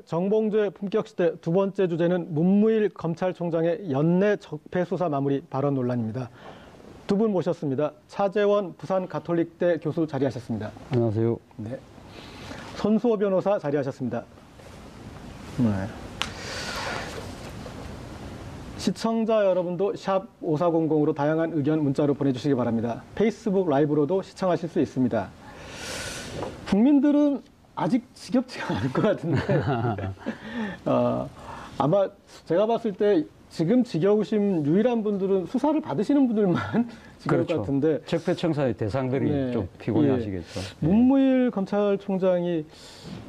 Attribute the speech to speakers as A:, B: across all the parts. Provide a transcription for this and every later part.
A: 정봉주의 품격시대 두 번째 주제는 문무일 검찰총장의 연내 적폐 수사 마무리 발언 논란입니다. 두 분 모셨습니다. 차재원 부산가톨릭대 교수 자리하셨습니다.
B: 안녕하세요.
A: 네. 손수호 변호사 자리하셨습니다. 네. 시청자 여러분도 샵 5400으로 다양한 의견 문자로 보내주시기 바랍니다. 페이스북 라이브로도 시청하실 수 있습니다. 국민들은 아직 지겹지가 않은 것 같은데 아마 제가 봤을 때 지금 지겨우신 유일한 분들은 수사를 받으시는 분들만 지겨울
B: 그렇죠.
A: 것 같은데
B: 적폐청산의 대상들이
A: 네.
B: 좀 피곤해하시겠죠. 네.
A: 문무일 검찰총장이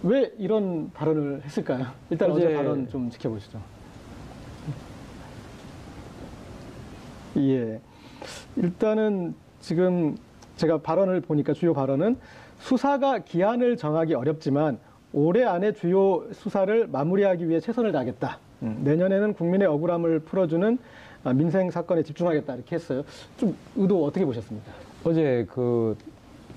A: 왜 이런 발언을 했을까요? 일단 어제 발언 좀 지켜보시죠. 예, 일단은 지금 제가 발언을 보니까 주요 발언은 수사가 기한을 정하기 어렵지만 올해 안에 주요 수사를 마무리하기 위해 최선을 다하겠다. 내년에는 국민의 억울함을 풀어주는 민생 사건에 집중하겠다 이렇게 했어요. 좀 의도 어떻게 보셨습니까?
B: 어제 그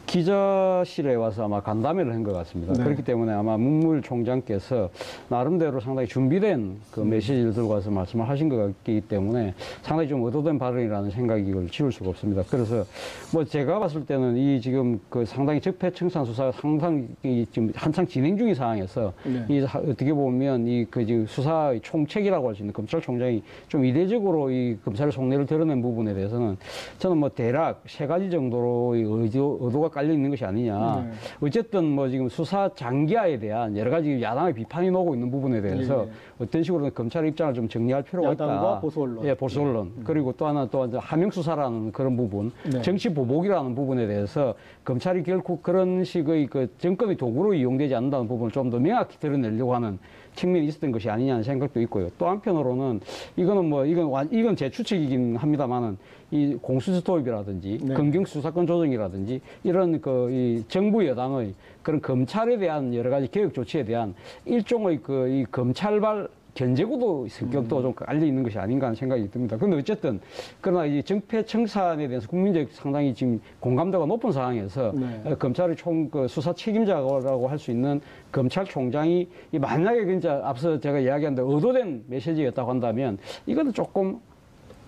B: 기자실에 와서 아마 간담회를 한 것 같습니다.
A: 네.
B: 그렇기 때문에 아마 문무일 총장께서 나름대로 상당히 준비된 그 메시지를 들고 와서 말씀을 하신 것 같기 때문에 상당히 좀 의도된 발언이라는 생각이 이걸 지울 수가 없습니다. 그래서 뭐 제가 봤을 때는 이 지금 그 상당히 적폐청산 수사가 상당히 지금 한창 진행 중인 상황에서
A: 네.
B: 이 어떻게 보면 이 그 지금 수사의 총책이라고 할 수 있는 검찰총장이 좀 이례적으로 이 검찰의 속내를 드러낸 부분에 대해서는 저는 뭐 대략 세 가지 정도로의 의도가 깔려 있는 것이 아니냐.
A: 네.
B: 어쨌든 뭐 지금 수사 장기화에 대한 여러 가지 야당의 비판이 나오고 있는 부분에 대해서 어떤 식으로든 검찰의 입장을 좀 정리할 필요가 있다.
A: 야당과 보수 언론.
B: 예, 보수 언론. 그리고 또 하나 또 하명 수사라는 그런 부분,
A: 네.
B: 정치 보복이라는 부분에 대해서 검찰이 결코 그런 식의 그 정권의 도구로 이용되지 않는다는 부분을 좀 더 명확히 드러내려고 하는 측면이 있었던 것이 아니냐는 생각도 있고요. 또 한편으로는 이거는 뭐 이건 제 추측이긴 합니다만은 이 공수처 도입이라든지
A: 네.
B: 검경 수사권 조정이라든지 이런 이 정부 여당의 그런 검찰에 대한 여러 가지 개혁 조치에 대한 일종의 이 검찰발 견제구도 성격도 좀 깔려 있는 것이 아닌가 하는 생각이 듭니다. 그런데 어쨌든 그러나 이 적폐청산에 대해서 국민적 상당히 지금 공감도가 높은 상황에서
A: 네.
B: 검찰의 그 수사 책임자라고 할 수 있는 검찰총장이 만약에 진짜 앞서 제가 이야기한 대로 의도된 메시지였다고 한다면 이거는 조금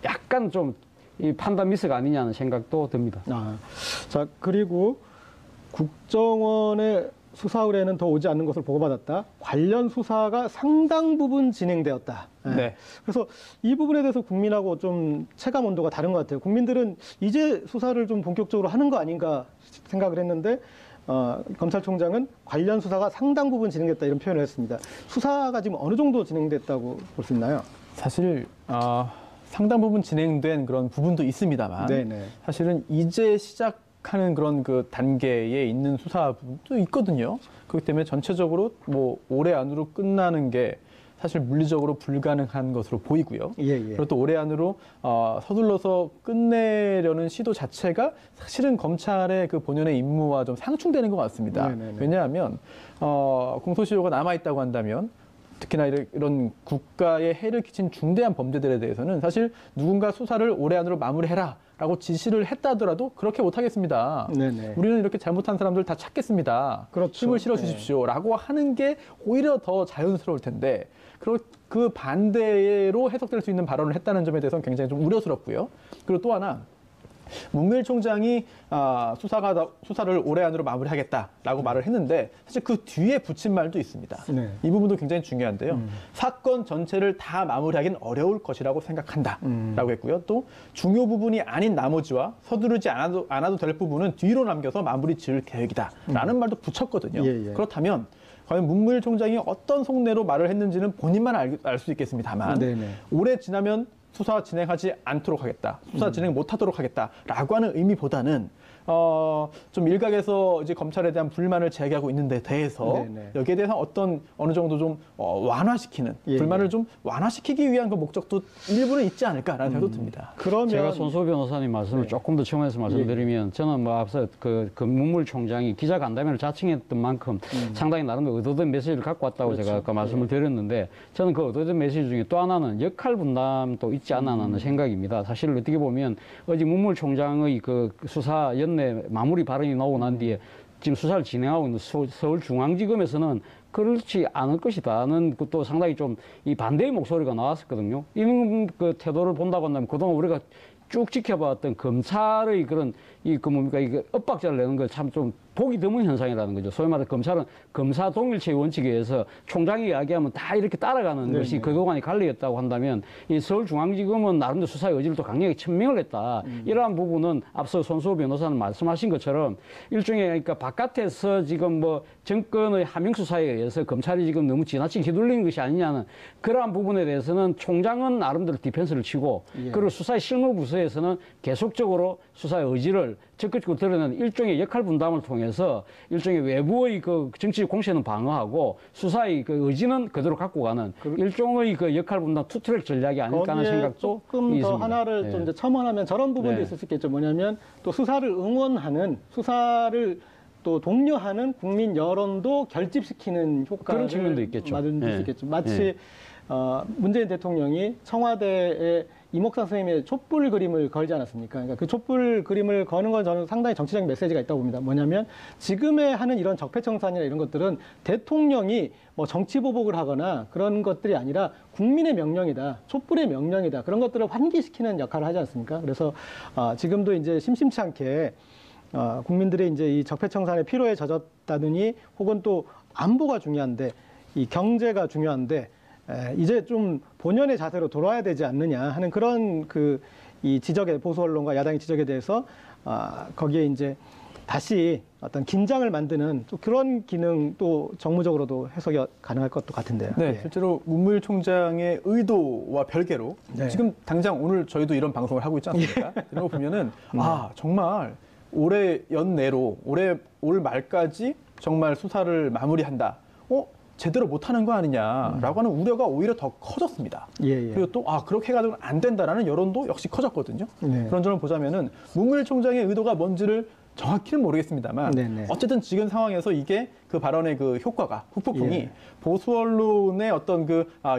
B: 약간 좀 이 판단 미스가 아니냐는 생각도 듭니다.
A: 자, 그리고 국정원의 수사 의뢰는 더 오지 않는 것을 보고받았다. 관련 수사가 상당 부분 진행되었다.
B: 네.
A: 그래서 이 부분에 대해서 국민하고 좀 체감 온도가 다른 것 같아요. 국민들은 이제 수사를 좀 본격적으로 하는 거 아닌가 생각을 했는데 검찰총장은 관련 수사가 상당 부분 진행됐다 이런 표현을 했습니다. 수사가 지금 어느 정도 진행됐다고 볼 수 있나요?
C: 사실 상당 부분 진행된 그런 부분도 있습니다만
A: 네네.
C: 사실은 이제 시작하는 그런 그 단계에 있는 수사 부분도 있거든요. 그렇기 때문에 전체적으로 뭐 올해 안으로 끝나는 게 사실 물리적으로 불가능한 것으로 보이고요.
A: 예.
C: 그리고 또 올해 안으로 서둘러서 끝내려는 시도 자체가 사실은 검찰의 그 본연의 임무와 좀 상충되는 것 같습니다.
A: 네네네.
C: 왜냐하면 공소시효가 남아 있다고 한다면 특히나 이런 국가에 해를 끼친 중대한 범죄들에 대해서는 사실 누군가 수사를 올해 안으로 마무리해라 라고 지시를 했다더라도 그렇게 못하겠습니다.
A: 네네.
C: 우리는 이렇게 잘못한 사람들 다 찾겠습니다.
A: 그렇죠.
C: 힘을 실어 주십시오 라고 하는 게 오히려 더 자연스러울 텐데 그 반대로 해석될 수 있는 발언을 했다는 점에 대해서는 굉장히 좀 우려스럽고요. 그리고 또 하나 문무일 총장이 수사를 올해 안으로 마무리하겠다라고 말을 했는데 사실 그 뒤에 붙인 말도 있습니다.
A: 네.
C: 이 부분도 굉장히 중요한데요. 사건 전체를 다 마무리하기는 어려울 것이라고 생각한다라고 했고요. 또 중요 부분이 아닌 나머지와 서두르지 않아도 될 부분은 뒤로 남겨서 마무리 지을 계획이다라는 말도 붙였거든요.
A: 예.
C: 그렇다면 과연 문무일 총장이 어떤 속내로 말을 했는지는 본인만 알 수 있겠습니다만
A: 네네.
C: 올해 지나면 수사 진행하지 않도록 하겠다. 수사 진행 못하도록 하겠다라고 하는 의미보다는 좀 일각에서 이제 검찰에 대한 불만을 제기하고 있는데 대해서
A: 네네.
C: 여기에 대해서 어느 정도 좀 완화시키는
A: 예,
C: 불만을 좀 완화시키기 위한 그 목적도 일부는 있지 않을까라는 생각도 듭니다.
A: 그러면
B: 제가 손수호 변호사님 말씀을 조금 더 첨언해서 말씀드리면 저는 뭐 앞서 그 문무일 총장이 기자 간담회를 자청했던 만큼 상당히 나름대로 의도된 메시지를 갖고 왔다고
A: 그렇죠.
B: 제가 아까 말씀을 드렸는데 저는 그 의도된 메시지 중에 또 하나는 역할 분담도 있지 않나 하는 생각입니다. 사실 어떻게 보면 어제 문무일 총장의 그 수사 연내 마무리 발언이 나오고 난 뒤에 지금 수사를 진행하고 있는 서울중앙지검에서는 그렇지 않을 것이다는 또 상당히 좀 이 반대의 목소리가 나왔었거든요. 이런 그 태도를 본다고 한다면 그동안 우리가 쭉 지켜봤던 검찰의 그런 그 뭡니까 이게 엇박자를 내는 걸 참 좀 보기 드문 현상이라는 거죠. 소위 말해 검찰은 검사 동일체의 원칙에 의해서 총장이 이야기하면 다 이렇게 따라가는
A: 네네.
B: 것이 그동안의 관리였다고 한다면 이 서울중앙지검은 나름대로 수사의 의지를 또 강력히 천명을 했다. 이러한 부분은 앞서 손수호 변호사는 말씀하신 것처럼 일종의 그러니까 바깥에서 지금 뭐 정권의 하명 수사에 의해서 검찰이 지금 너무 지나치게 휘둘리는 것이 아니냐는 그러한 부분에 대해서는 총장은 나름대로 디펜스를 치고
A: 예.
B: 그리고 수사의 실무부서에서는 계속적으로 수사의 의지를 적극적으로 드러내는 일종의 역할 분담을 통해서 일종의 외부의 그 정치적 공세는 방어하고 수사의 그 의지는 그대로 갖고 가는 일종의 그 역할 분담 투트랙 전략이 아닐까 하는
A: 거기에
B: 생각도
A: 조금 더
B: 있습니다.
A: 하나를
B: 예.
A: 좀 이제 첨언하면 저런 부분도
B: 네.
A: 있을 수 있겠죠. 뭐냐면 또 수사를 응원하는 수사를 또 독려하는 국민 여론도 결집시키는 효과를
B: 그런 측면도 있겠죠.
A: 만들 수
B: 예.
A: 있겠죠. 마치
B: 예.
A: 문재인 대통령이 청와대에 이목상 선생님의 촛불 그림을 걸지 않았습니까? 그러니까 그 촛불 그림을 거는 건 저는 상당히 정치적인 메시지가 있다고 봅니다. 뭐냐면 지금에 하는 이런 적폐청산이나 이런 것들은 대통령이 뭐 정치 보복을 하거나 그런 것들이 아니라 국민의 명령이다, 촛불의 명령이다 그런 것들을 환기시키는 역할을 하지 않습니까? 그래서 지금도 이제 심심치 않게 국민들의 이제 이 적폐청산의 피로에 젖었다느니 혹은 또 안보가 중요한데 이 경제가 중요한데 이제 좀 본연의 자세로 돌아야 되지 않느냐 하는 그런 이 지적에 보수 언론과 야당의 지적에 대해서 거기에 이제 다시 어떤 긴장을 만드는 또 그런 기능도 정무적으로도 해석이 가능할 것도 같은데요.
C: 네,
A: 예.
C: 실제로 문무일 총장의 의도와 별개로
A: 네.
C: 지금 당장 오늘 저희도 이런 방송을 하고 있지 않습니까? 이런 거 보면은 정말 올해 연내로 올 말까지 정말 수사를 마무리한다. 제대로 못하는 거 아니냐라고 하는 우려가 오히려 더 커졌습니다.
A: 예, 예.
C: 그리고 또 그렇게 해가지고는 안 된다라는 여론도 역시 커졌거든요.
A: 네.
C: 그런 점을 보자면은 문무일 총장의 의도가 뭔지를 정확히는 모르겠습니다만
A: 네네.
C: 어쨌든 지금 상황에서 이게 그 발언의 그 효과가 후폭풍이
A: 예.
C: 보수 언론의 어떤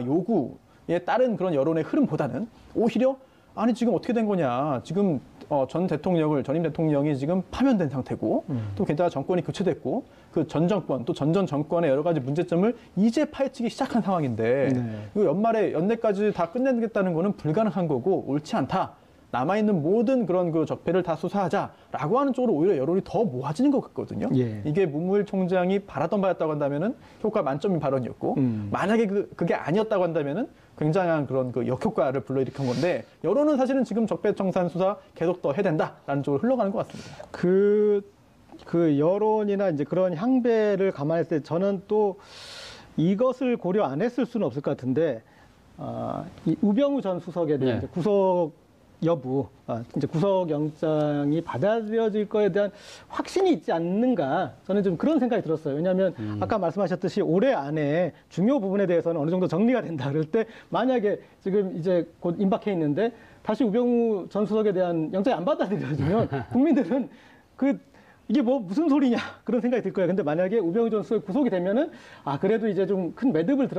C: 요구에 따른 그런 여론의 흐름보다는 오히려 아니 지금 어떻게 된 거냐 지금 전임 대통령이 지금 파면된 상태고 또 게다가 정권이 교체됐고 그 전 정권 또 전전 정권의 여러 가지 문제점을 이제 파헤치기 시작한 상황인데
A: 네.
C: 이거 연내까지 다 끝내겠다는 거는 불가능한 거고 옳지 않다. 남아있는 모든 그런 그 적폐를 다 수사하자라고 하는 쪽으로 오히려 여론이 더 모아지는 것 같거든요.
A: 예.
C: 이게 문무일 총장이 바라던 바였다고 한다면은 효과 만점인 발언이었고 만약에 그게 아니었다고 한다면은 굉장한 그런 그 역효과를 불러일으킨 건데 여론은 사실은 지금 적폐청산 수사 계속 더 해야 된다라는 쪽으로 흘러가는 것 같습니다.
A: 그 여론이나 이제 그런 향배를 감안했을 때 저는 또 이것을 고려 안 했을 수는 없을 것 같은데 이 우병우 전 수석에 대한
B: 네.
A: 이제 구속 여부, 이제 구속영장이 받아들여질 거에 대한 확신이 있지 않는가 저는 좀 그런 생각이 들었어요. 왜냐하면 아까 말씀하셨듯이 올해 안에 중요 부분에 대해서는 어느 정도 정리가 된다 그럴 때 만약에 지금 이제 곧 임박해 있는데 다시 우병우 전 수석에 대한 영장이 안 받아들여지면 국민들은 이게 뭐 무슨 소리냐 그런 생각이 들 거예요. 근데 만약에 우병우 전 수석이 구속이 되면은 그래도 이제 좀 큰 매듭을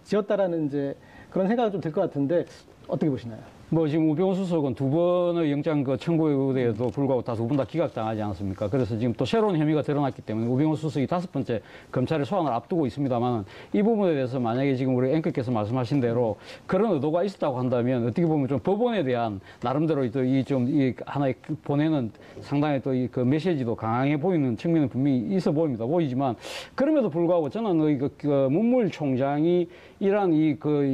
A: 지었다라는 이제 그런 생각이 좀 들 것 같은데 어떻게 보시나요?
B: 뭐 지금 우병우 수석은 두 번의 영장 청구에도 불구하고 다 두 분 다 기각당하지 않았습니까? 그래서 지금 또 새로운 혐의가 드러났기 때문에 우병우 수석이 5번째 검찰의 소환을 앞두고 있습니다만 이 부분에 대해서 만약에 지금 우리 앵커께서 말씀하신 대로 그런 의도가 있었다고 한다면 어떻게 보면 좀 법원에 대한 나름대로 또 이 하나의 보내는 상당히 또 그 메시지도 강하게 보이는 측면은 분명히 있어 보이지만 그럼에도 불구하고 저는 그 문무일 총장이 이러한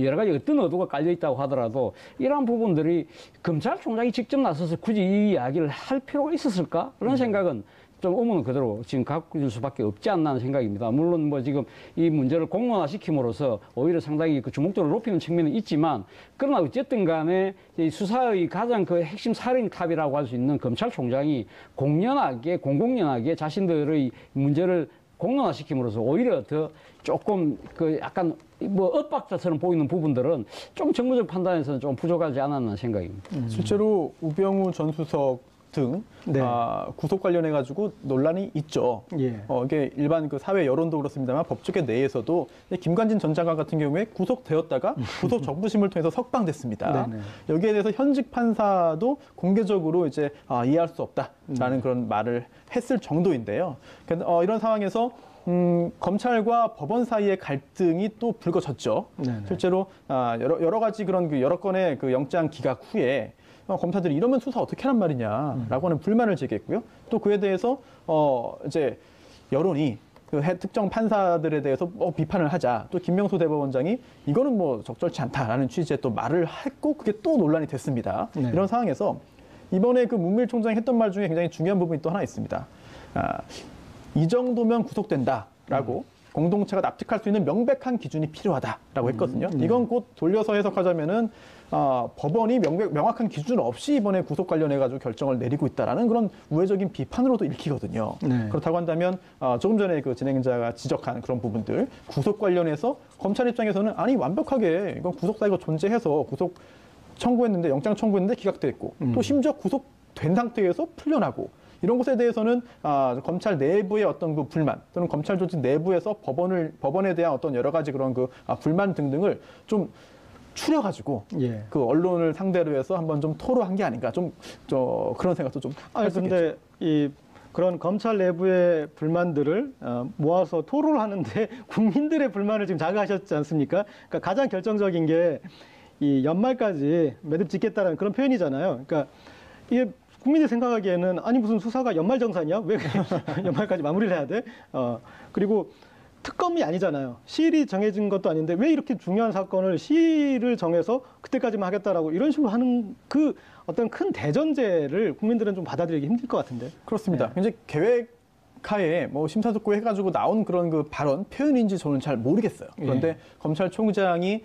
B: 여러 가지 어떤 의도가 깔려 있다고 하더라도 이러한 부분들이 검찰총장이 직접 나서서 굳이 이 이야기를 할 필요가 있었을까? 그런 생각은 좀 의문은 그대로 지금 갖고 있을 수밖에 없지 않나 하는 생각입니다. 물론 뭐 지금 이 문제를 공론화시킴으로써 오히려 상당히 그 주목도를 높이는 측면은 있지만 그러나 어쨌든 간에 이 수사의 가장 그 핵심 살인탑이라고 할 수 있는 검찰총장이 공공연하게 자신들의 문제를 공론화시킴으로써 오히려 더 조금 약간 뭐 엇박자처럼 보이는 부분들은 좀 정무적 판단에서는 좀 부족하지 않았나 생각입니다.
C: 실제로 우병우 전 수석 등
A: 네.
C: 구속 관련해 가지고 논란이 있죠.
A: 예.
C: 이게 일반 그 사회 여론도 그렇습니다만 법조계 내에서도 김관진 전 장관 같은 경우에 구속되었다가 구속 적부심을 통해서 석방됐습니다.
A: 네네.
C: 여기에 대해서 현직 판사도 공개적으로 이제 이해할 수 없다라는 그런 말을 했을 정도인데요. 이런 상황에서 검찰과 법원 사이의 갈등이 또 불거졌죠.
A: 네네.
C: 실제로 여러 가지 그런 여러 건의 그 영장 기각 후에 검사들이 이러면 수사 어떻게 하란 말이냐라고 하는 불만을 제기했고요. 또 그에 대해서 이제 여론이 그 특정 판사들에 대해서 비판을 하자. 또 김명수 대법원장이 이거는 뭐 적절치 않다라는 취지의 또 말을 했고 그게 또 논란이 됐습니다.
A: 네.
C: 이런 상황에서 이번에 그 문무일 총장이 했던 말 중에 굉장히 중요한 부분이 또 하나 있습니다. 이 정도면 구속된다라고 공동체가 납득할 수 있는 명백한 기준이 필요하다라고 했거든요. 이건 곧 돌려서 해석하자면은 법원이 명확한 기준 없이 이번에 구속 관련해 가지고 결정을 내리고 있다라는 그런 우회적인 비판으로도 읽히거든요.
A: 네.
C: 그렇다고 한다면 조금 전에 그 진행자가 지적한 그런 부분들 구속 관련해서 검찰 입장에서는 아니 완벽하게 이건 구속 사유가 존재해서 구속 청구했는데 영장 청구했는데 기각됐고 또 심지어 구속된 상태에서 풀려나고 이런 것에 대해서는 검찰 내부의 어떤 그 불만 또는 검찰 조직 내부에서 법원에 대한 어떤 여러 가지 그런 그 불만 등등을 좀 추려가지고
A: 예.
C: 그 언론을 상대로 해서 한번 좀 토로한 게 아닌가 그런 생각도 좀 할 수 있겠죠.
A: 근데 이 그런 검찰 내부의 불만들을 모아서 토론을 하는데 국민들의 불만을 지금 자극하셨지 않습니까? 그러니까 가장 결정적인 게 이 연말까지 매듭 짓겠다는 그런 표현이잖아요. 그러니까 이게 국민이 생각하기에는 아니 무슨 수사가 연말정산이야? 왜 연말까지 마무리를 해야 돼? 그리고 특검이 아니잖아요. 시일이 정해진 것도 아닌데 왜 이렇게 중요한 사건을 시일을 정해서 그때까지만 하겠다라고 이런 식으로 하는 그 어떤 큰 대전제를 국민들은 좀 받아들이기 힘들 것 같은데.
C: 그렇습니다. 굉장히 계획하에 뭐 심사숙고 해가지고 나온 그런 그 발언 표현인지 저는 잘 모르겠어요. 그런데 검찰총장이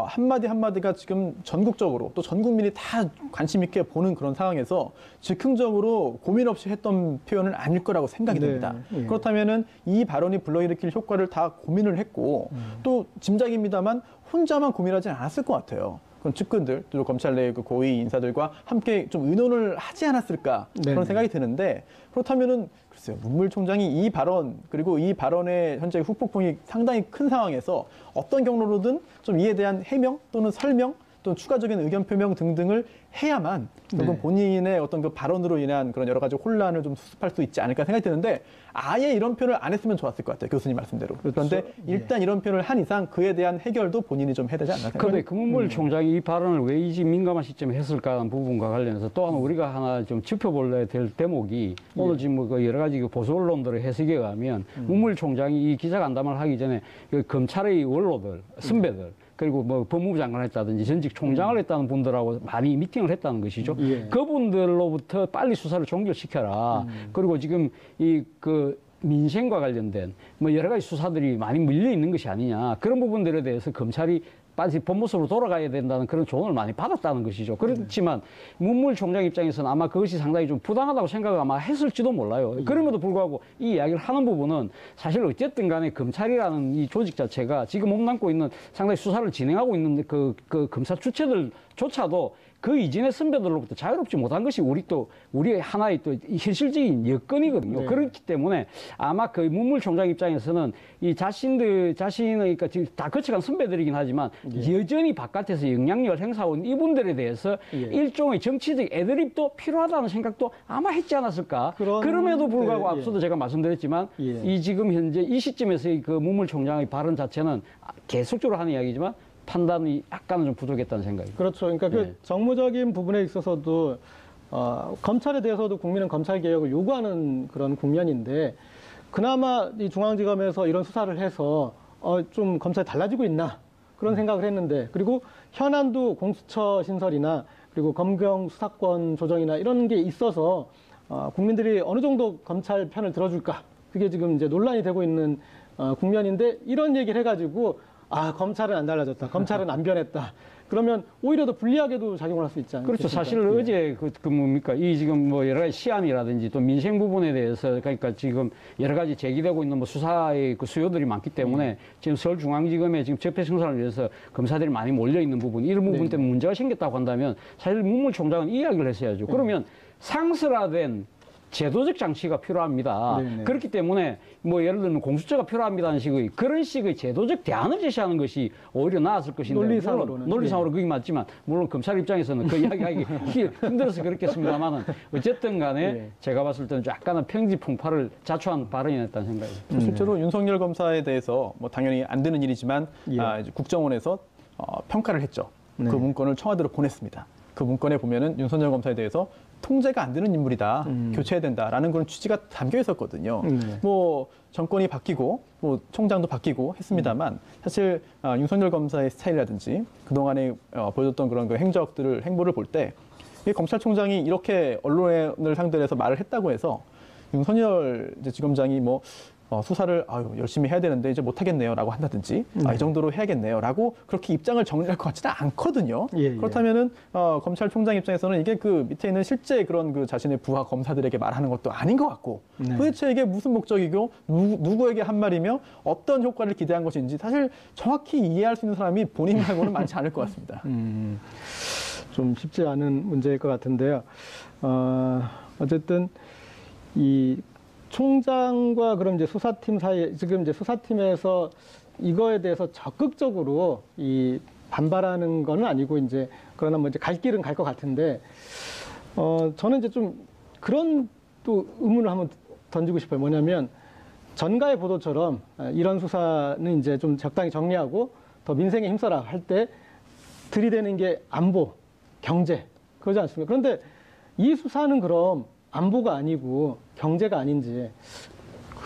C: 한마디 한마디가 지금 전국적으로 또 전 국민이 다 관심 있게 보는 그런 상황에서 즉흥적으로 고민 없이 했던 표현은 아닐 거라고 생각이 됩니다.
A: 예.
C: 그렇다면은 이 발언이 불러일으킬 효과를 다 고민을 했고 또 짐작입니다만 혼자만 고민하지 않았을 것 같아요. 그런 측근들, 또 검찰 내 그 고위 인사들과 함께 좀 의논을 하지 않았을까
A: 네네.
C: 그런 생각이 드는데 그렇다면은 글쎄요 문무일 총장이 이 발언 그리고 이 발언의 현재 후폭풍이 상당히 큰 상황에서 어떤 경로로든 좀 이에 대한 해명 또는 설명 또 추가적인 의견 표명 등등을 해야만 결국
A: 네.
C: 본인의 어떤 그 발언으로 인한 그런 여러 가지 혼란을 좀 수습할 수 있지 않을까 생각이 드는데 아예 이런 표현을 안 했으면 좋았을 것 같아요. 교수님 말씀대로. 그런데 일단 이런 표현을 한 이상 그에 대한 해결도 본인이 좀 해야 되지 않나 생각합니다.
B: 그런데 금문물 총장이 이 발언을 왜 이 민감한 시점에 했을까 하는 부분과 관련해서 또한 우리가 하나 좀 짚어볼래야 될 대목이 오늘 지금 뭐 여러 가지 보수 언론들의 해석에 의하면 문무일 총장이 이 기자간담회를 하기 전에 그 검찰의 원로들, 선배들 그리고 뭐 법무부 장관을 했다든지 전직 총장을 했다는 분들하고 많이 미팅을 했다는 것이죠.
A: 예.
B: 그분들로부터 빨리 수사를 종결시켜라. 그리고 지금 이 그 민생과 관련된 뭐 여러 가지 수사들이 많이 밀려 있는 것이 아니냐. 그런 부분들에 대해서 검찰이 빨리 본모습으로 돌아가야 된다는 그런 조언을 많이 받았다는 것이죠. 그렇지만 문무일 총장 입장에서는 아마 그것이 상당히 좀 부당하다고 생각을 아마 했을지도 몰라요. 그럼에도 불구하고 이 이야기를 하는 부분은 사실 어쨌든 간에 검찰이라는 이 조직 자체가 지금 몸담고 있는 상당히 수사를 진행하고 있는 그 검사 주체들조차도 그 이전의 선배들로부터 자유롭지 못한 것이 우리의 하나의 또 현실적인 여건이거든요.
A: 네.
B: 그렇기 때문에 아마 그 문무일 총장 입장에서는 이 자신의 그러니까 지금 다 거쳐간 선배들이긴 하지만 여전히 바깥에서 영향력을 행사하고 있는 이분들에 대해서 일종의 정치적 애드립도 필요하다는 생각도 아마 했지 않았을까. 그럼에도 불구하고 앞서도 제가 말씀드렸지만 이 지금 현재 이 시점에서의 그 문무일 총장의 발언 자체는 계속적으로 하는 이야기지만 판단이 약간은 좀 부족했다는 생각이.
A: 그렇죠. 그러니까 그 정무적인 부분에 있어서도 검찰에 대해서도 국민은 검찰 개혁을 요구하는 그런 국면인데 그나마 이 중앙지검에서 이런 수사를 해서 좀 검찰이 달라지고 있나 그런 생각을 했는데 그리고 현안도 공수처 신설이나 그리고 검경 수사권 조정이나 이런 게 있어서 국민들이 어느 정도 검찰 편을 들어줄까 그게 지금 이제 논란이 되고 있는 국면인데 이런 얘기를 해가지고 검찰은 안 달라졌다. 검찰은 안 변했다. 그러면 오히려 더 불리하게도 작용을 할 수 있지 않습니까?
B: 그렇죠. 사실 어제 그 뭡니까? 이 지금 뭐 여러 가지 시안이라든지 또 민생 부분에 대해서 그러니까 지금 여러 가지 제기되고 있는 뭐 수사의 그 수요들이 많기 때문에 지금 서울중앙지검에 지금 적폐 청산을 위해서 검사들이 많이 몰려 있는 부분, 이런 부분 때문에 문제가 생겼다고 한다면 사실 문무일 총장은 이 이야기를 했어야죠. 그러면 상설화된 제도적 장치가 필요합니다.
A: 네네.
B: 그렇기 때문에 뭐 예를 들면 공수처가 필요합니다는 식의 그런 식의 제도적 대안을 제시하는 것이 오히려 나았을 것인데
A: 논리상으로는.
B: 논리상으로 그게 맞지만 물론 검찰 입장에서는 그 이야기하기 힘들어서 그렇겠습니다만은 어쨌든 간에
A: 예.
B: 제가 봤을 때는 약간은 평지풍파를 자초한 발언이었다는 생각이.
C: 실제로 윤석열 검사에 대해서 뭐 당연히 안 되는 일이지만
A: 예.
C: 이제 국정원에서 평가를 했죠.
A: 네.
C: 그 문건을 청와대로 보냈습니다. 그 문건에 보면은 윤석열 검사에 대해서 통제가 안 되는 인물이다, 교체해야 된다라는 그런 취지가 담겨 있었거든요. 뭐 정권이 바뀌고 뭐 총장도 바뀌고 했습니다만 사실 윤석열 검사의 스타일이라든지 그 동안에 보여줬던 그런 그 행보를 볼 때 검찰총장이 이렇게 언론을 상대로 해서 말을 했다고 해서 윤석열 이제 지검장이 뭐 수사를 열심히 해야 되는데 이제 못하겠네요라고 한다든지 이 정도로 해야겠네요라고 그렇게 입장을 정리할 것 같지는 않거든요.
A: 예.
C: 그렇다면은 검찰총장 입장에서는 이게 그 밑에 있는 실제 그런 그 자신의 부하 검사들에게 말하는 것도 아닌 것 같고
A: 네.
C: 도대체 이게 무슨 목적이고 누구에게 한 말이며 어떤 효과를 기대한 것인지 사실 정확히 이해할 수 있는 사람이 본인 말고는 많지 않을 것 같습니다.
A: 좀 쉽지 않은 문제일 것 같은데요. 어쨌든 이 총장과 그럼 이제 수사팀 사이에 지금 이제 수사팀에서 이거에 대해서 적극적으로 이 반발하는 건 아니고 이제 그러나 뭐 이제 갈 길은 갈 것 같은데 저는 이제 좀 그런 또 의문을 한번 던지고 싶어요. 뭐냐면 전가의 보도처럼 이런 수사는 이제 좀 적당히 정리하고 더 민생에 힘써라 할 때 들이대는 게 안보, 경제 그러지 않습니까? 그런데 이 수사는 그럼 안보가 아니고 경제가 아닌지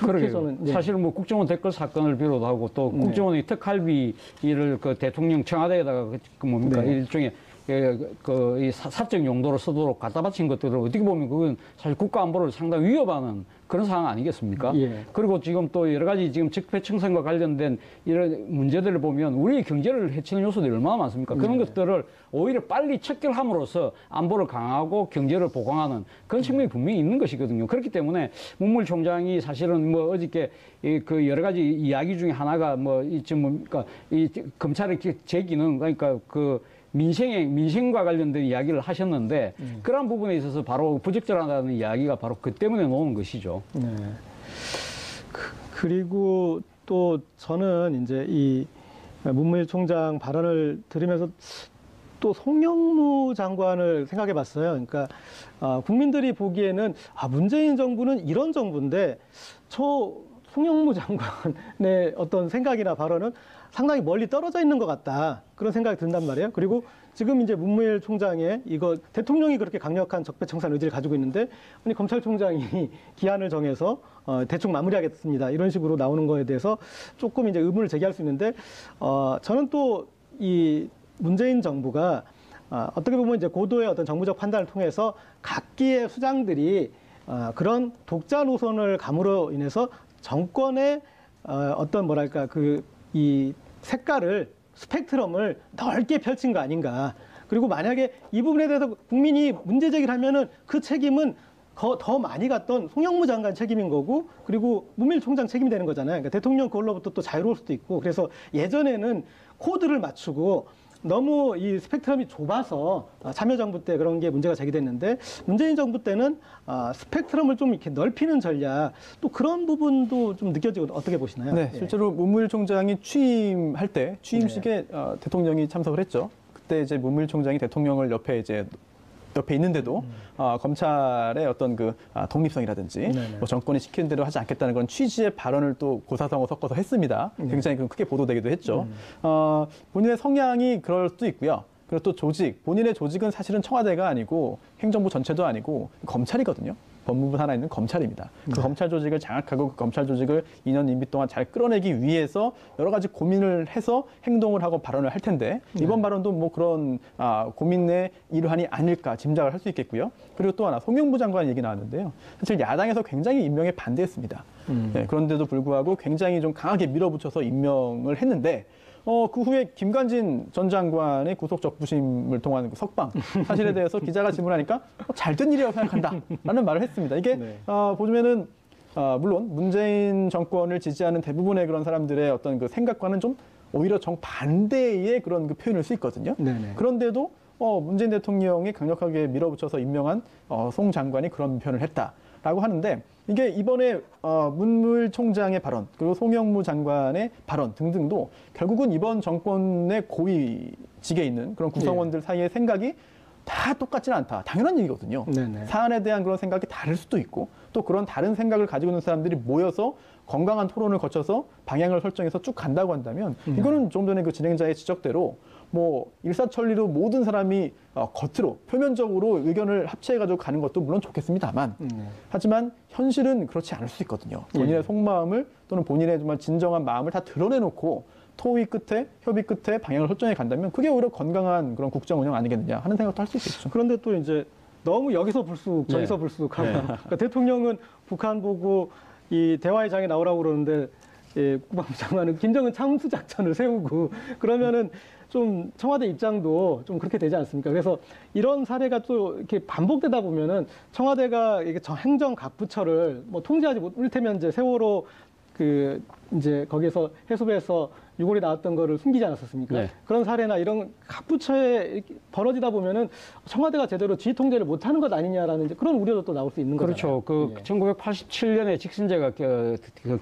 A: 그렇게 저는
B: 사실은 뭐 국정원 댓글 사건을 비롯하고 또 국정원의 특활비를 그 대통령 청와대에다가 그 뭡니까 일종의 이 사적 용도로 쓰도록 갖다 바친 것들을 어떻게 보면 그건 사실 국가 안보를 상당히 위협하는 그런 상황 아니겠습니까?
A: 예.
B: 그리고 지금 또 여러 가지 지금 적폐청산과 관련된 이런 문제들을 보면 우리의 경제를 해치는 요소들이 얼마나 많습니까? 그런 것들을 오히려 빨리 척결함으로써 안보를 강화하고 경제를 보강하는 그런 측면이 분명히 있는 것이거든요. 그렇기 때문에 문무일 총장이 사실은 뭐 어저께 그 여러 가지 이야기 중에 하나가 뭐 이쯤 뭡니까 이 검찰의 제 기능 그러니까 그 민생과 관련된 이야기를 하셨는데 그러한 부분에 있어서 바로 부적절하다는 이야기가 바로 그 때문에 나오는 것이죠.
A: 네. 그리고 또 저는 이제 이 문무일 총장 발언을 들으면서 또 송영무 장관을 생각해 봤어요. 그러니까 국민들이 보기에는 문재인 정부는 이런 정부인데 저 송영무 장관의 어떤 생각이나 발언은 상당히 멀리 떨어져 있는 것 같다. 그런 생각이 든단 말이에요. 그리고 지금 이제 문무일 총장의 이거 대통령이 그렇게 강력한 적폐청산 의지를 가지고 있는데 아니 검찰총장이 기한을 정해서 대충 마무리하겠습니다. 이런 식으로 나오는 거에 대해서 조금 이제 의문을 제기할 수 있는데 저는 또 이 문재인 정부가 어떻게 보면 이제 고도의 어떤 정부적 판단을 통해서 각기의 수장들이 그런 독자 노선을 감으로 인해서 정권의 어떤 뭐랄까 이 색깔을 스펙트럼을 넓게 펼친 거 아닌가. 그리고 만약에 이 부분에 대해서 국민이 문제 제기를 하면은 그 책임은 더 많이 갔던 송영무 장관 책임인 거고 그리고 문무일 총장 책임이 되는 거잖아요. 그러니까 대통령 그걸로부터 또 자유로울 수도 있고 그래서 예전에는 코드를 맞추고 너무 이 스펙트럼이 좁아서 참여정부 때 그런 게 문제가 제기됐는데 문재인 정부 때는 스펙트럼을 좀 이렇게 넓히는 전략 또 그런 부분도 좀 느껴지고 어떻게 보시나요?
C: 네, 실제로 문무일 총장이 취임할 때 취임식에 대통령이 참석을 했죠. 그때 이제 문무일 총장이 대통령을 옆에 있는데도 검찰의 어떤 그 독립성이라든지 뭐 정권이 시키는 대로 하지 않겠다는 그런 취지의 발언을 또 고사성어 섞어서 했습니다. 굉장히 크게 보도되기도 했죠. 본인의 성향이 그럴 수도 있고요. 그리고 또 본인의 조직은 사실은 청와대가 아니고 행정부 전체도 아니고 검찰이거든요. 법무부 산하에 있는 검찰입니다. 그 검찰 조직을 장악하고 그 검찰 조직을 2년 임기 동안 잘 끌어내기 위해서 여러 가지 고민을 해서 행동을 하고 발언을 할 텐데 이번 발언도 뭐 그런 고민의 일환이 아닐까 짐작을 할 수 있겠고요. 그리고 또 하나 송영무 장관 얘기 나왔는데요. 사실 야당에서 굉장히 임명에 반대했습니다. 네, 그런데도 불구하고 굉장히 좀 강하게 밀어붙여서 임명을 했는데 그 후에 김관진 전 장관의 구속 적부심을 통한 그 석방 사실에 대해서 기자가 질문하니까 잘된 일이라고 생각한다라는 말을 했습니다. 이게 보면은 물론 문재인 정권을 지지하는 대부분의 그런 사람들의 어떤 그 생각과는 좀 오히려 정반대의 그런 그 표현일 수 있거든요. 네네. 그런데도 문재인 대통령이 강력하게 밀어붙여서 임명한 송 장관이 그런 표현을 했다. 라고 하는데 이게 이번에 문무일 총장의 발언 그리고 송영무 장관의 발언 등등도 결국은 이번 정권의 고위직에 있는 그런 구성원들 사이의 생각이 다 똑같지는 않다. 당연한 얘기거든요.
A: 네네.
C: 사안에 대한 그런 생각이 다를 수도 있고 또 그런 다른 생각을 가지고 있는 사람들이 모여서 건강한 토론을 거쳐서 방향을 설정해서 쭉 간다고 한다면 이거는 좀 전에 그 진행자의 지적대로 뭐 일사천리로 모든 사람이 겉으로 표면적으로 의견을 합치해가지고 가는 것도 물론 좋겠습니다만 하지만 현실은 그렇지 않을 수 있거든요. 본인의 속마음을 또는 본인의 정말 진정한 마음을 다 드러내놓고 토의 끝에 협의 끝에 방향을 설정해 간다면 그게 오히려 건강한 그런 국정 운영 아니겠느냐 하는 생각도 할 수 있겠죠.
A: 그런데 또 이제 너무 여기서 불쑥 저기서 불쑥 하고 그러니까 대통령은 북한 보고 이 대화의 장에 나오라고 그러는데 국방부 장관은 김정은 참수 작전을 세우고 그러면은 좀 청와대 입장도 좀 그렇게 되지 않습니까? 그래서 이런 사례가 또 이렇게 반복되다 보면은 청와대가 이게 행정 각 부처를 뭐 통제하지 못하면 이제 세월호 그 이제 거기에서 해수부에서 유골이 나왔던 거를 숨기지 않았었습니까?
B: 네.
A: 그런 사례나 이런 각 부처에 이렇게 벌어지다 보면은 청와대가 제대로 지휘 통제를 못하는 것 아니냐라는 이제 그런 우려도 또 나올 수 있는 거죠.
B: 그렇죠. 그 1987년에 직선제가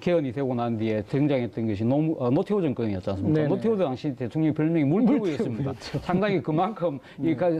B: 개헌이 되고 난 뒤에 등장했던 것이 노태우 정권이었지 않습니까?
A: 네네.
B: 노태우 당시 대통령 별명이 물태우였습니다. 상당히 그만큼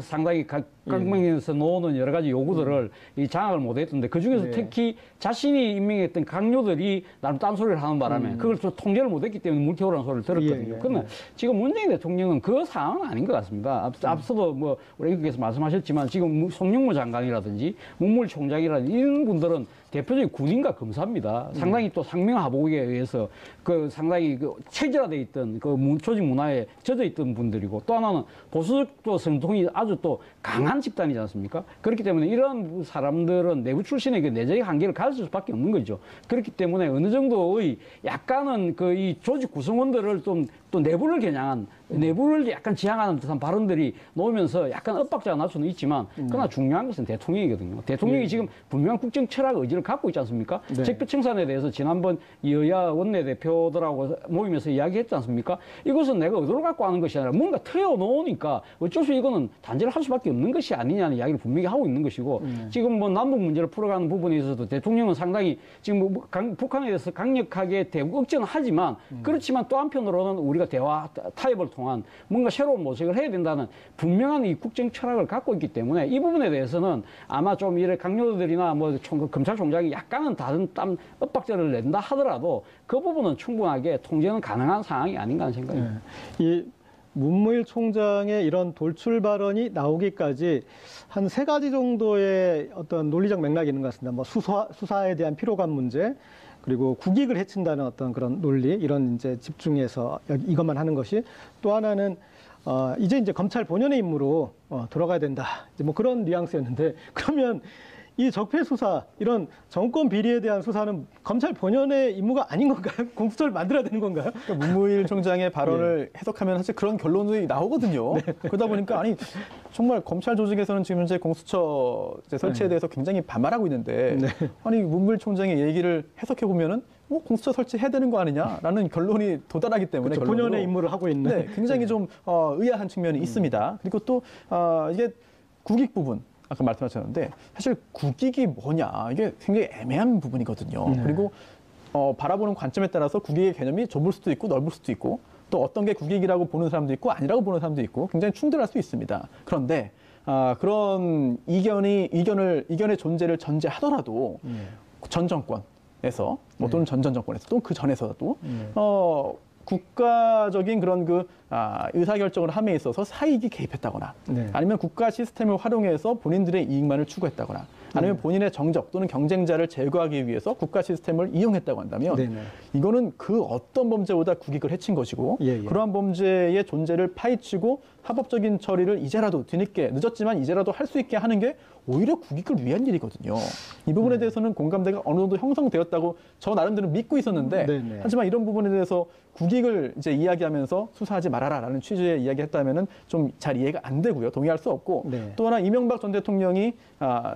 B: 상당히 각명에서 놓는 여러 가지 요구들을 이 장악을 못했던데 그 중에서
A: 네.
B: 특히 자신이 임명했던 강요들이 나름 딴소리를 하는 바람에 그걸 좀 통제를 못했기 때문에 물태우라는 소리를 들었거든요.
A: 예.
B: 그러나 지금 문재인 대통령은 그 상황은 아닌 것 같습니다. 앞서도 뭐 우리 의원께서 말씀하셨지만 지금 송영무 장관이라든지 문무일 총장이라든지 이런 분들은 대표적인 군인과 검사입니다. 상당히 또 상명하복에 의해서 그 상당히 그 체질화돼 있던 그 조직 문화에 젖어 있던 분들이고 또 하나는 보수적 성통이 아주 또 강한 집단이지 않습니까? 그렇기 때문에 이런 사람들은 내부 출신의 그 내재의 한계를 가질 수밖에 없는 거죠. 그렇기 때문에 어느 정도의 약간은 그 이 조직 구성원들을 좀 또 내부를 겨냥한 내부를 약간 지향하는 듯한 발언들이 나오면서 약간 엇박자가 날 수는 있지만 그러나 중요한 것은 대통령이거든요. 대통령이 지금 분명한 국정 철학 의지를 갖고 있지 않습니까?
A: 네.
B: 적폐청산에 대해서 지난번 여야 원내대표들하고 모임에서 이야기했지 않습니까? 이것은 내가 의도를 갖고 하는 것이 아니라 뭔가 틀어놓으니까 어쩔 수 이거는 단죄를 할 수밖에 없는 것이 아니냐는 이야기를 분명히 하고 있는 것이고 지금 뭐 남북 문제를 풀어가는 부분에 있어서도 대통령은 상당히 지금 뭐 북한에 대해서 강력하게 대북 억제는 하지만 그렇지만 또 한편으로는 우리가 대화 타협을 통한 뭔가 새로운 모색을 해야 된다는 분명한 이 국정 철학을 갖고 있기 때문에 이 부분에 대해서는 아마 좀 이래 강요들이나 뭐 검찰총장이 약간은 다른 엇박자를 낸다 하더라도 그 부분은 충분하게 통제는 가능한 상황이 아닌가 하는 생각입니다.
A: 이 문무일 총장의 이런 돌출 발언이 나오기까지 한 3가지 정도의 어떤 논리적 맥락이 있는 것 같습니다. 뭐 수사에 대한 피로감 문제, 그리고 국익을 해친다는 어떤 그런 논리, 이런 이제 집중해서 이것만 하는 것이, 또 하나는 이제 검찰 본연의 임무로 돌아가야 된다. 이제 뭐 그런 뉘앙스였는데, 그러면 이 적폐 수사, 이런 정권 비리에 대한 수사는 검찰 본연의 임무가 아닌 건가요? 공수처를 만들어야 되는 건가요?
C: 그러니까 문무일 총장의 발언을 해석하면 사실 그런 결론이 나오거든요. 그러다 보니까 아니 정말 검찰 조직에서는 지금 현재 공수처 이제 설치에 대해서 굉장히 반발하고 있는데 아니 문무일 총장의 얘기를 해석해 보면은 공수처 설치해야 되는 거 아니냐라는 결론이 도달하기 때문에
A: 그렇죠. 본연의 임무를 하고 있는.
C: 네, 굉장히 좀 의아한 측면이 있습니다. 그리고 또 이게 국익 부분. 아까 말씀하셨는데 사실 국익이 뭐냐 이게 굉장히 애매한 부분이거든요. 그리고 바라보는 관점에 따라서 국익의 개념이 좁을 수도 있고 넓을 수도 있고 또 어떤 게 국익이라고 보는 사람도 있고 아니라고 보는 사람도 있고 굉장히 충돌할 수 있습니다. 그런데 그런 이견의 존재를 전제하더라도 전 정권에서 또는 전 정권에서 또 그 전에서도 국가적인 그런 의사결정을 함에 있어서 사익이 개입했다거나 아니면 국가 시스템을 활용해서 본인들의 이익만을 추구했다거나 아니면 본인의 정적 또는 경쟁자를 제거하기 위해서 국가 시스템을 이용했다고 한다면 이거는 그 어떤 범죄보다 국익을 해친 것이고 그러한 범죄의 존재를 파헤치고 합법적인 처리를 이제라도 뒤늦게 늦었지만 이제라도 할 수 있게 하는 게 오히려 국익을 위한 일이거든요. 이 부분에 대해서는 공감대가 어느 정도 형성되었다고 저 나름대로 믿고 있었는데 하지만 이런 부분에 대해서 국익을 이제 이야기하면서 수사하지 말아라라는 취지의 이야기했다면은 좀 잘 이해가 안 되고요. 동의할 수 없고 또 하나 이명박 전 대통령이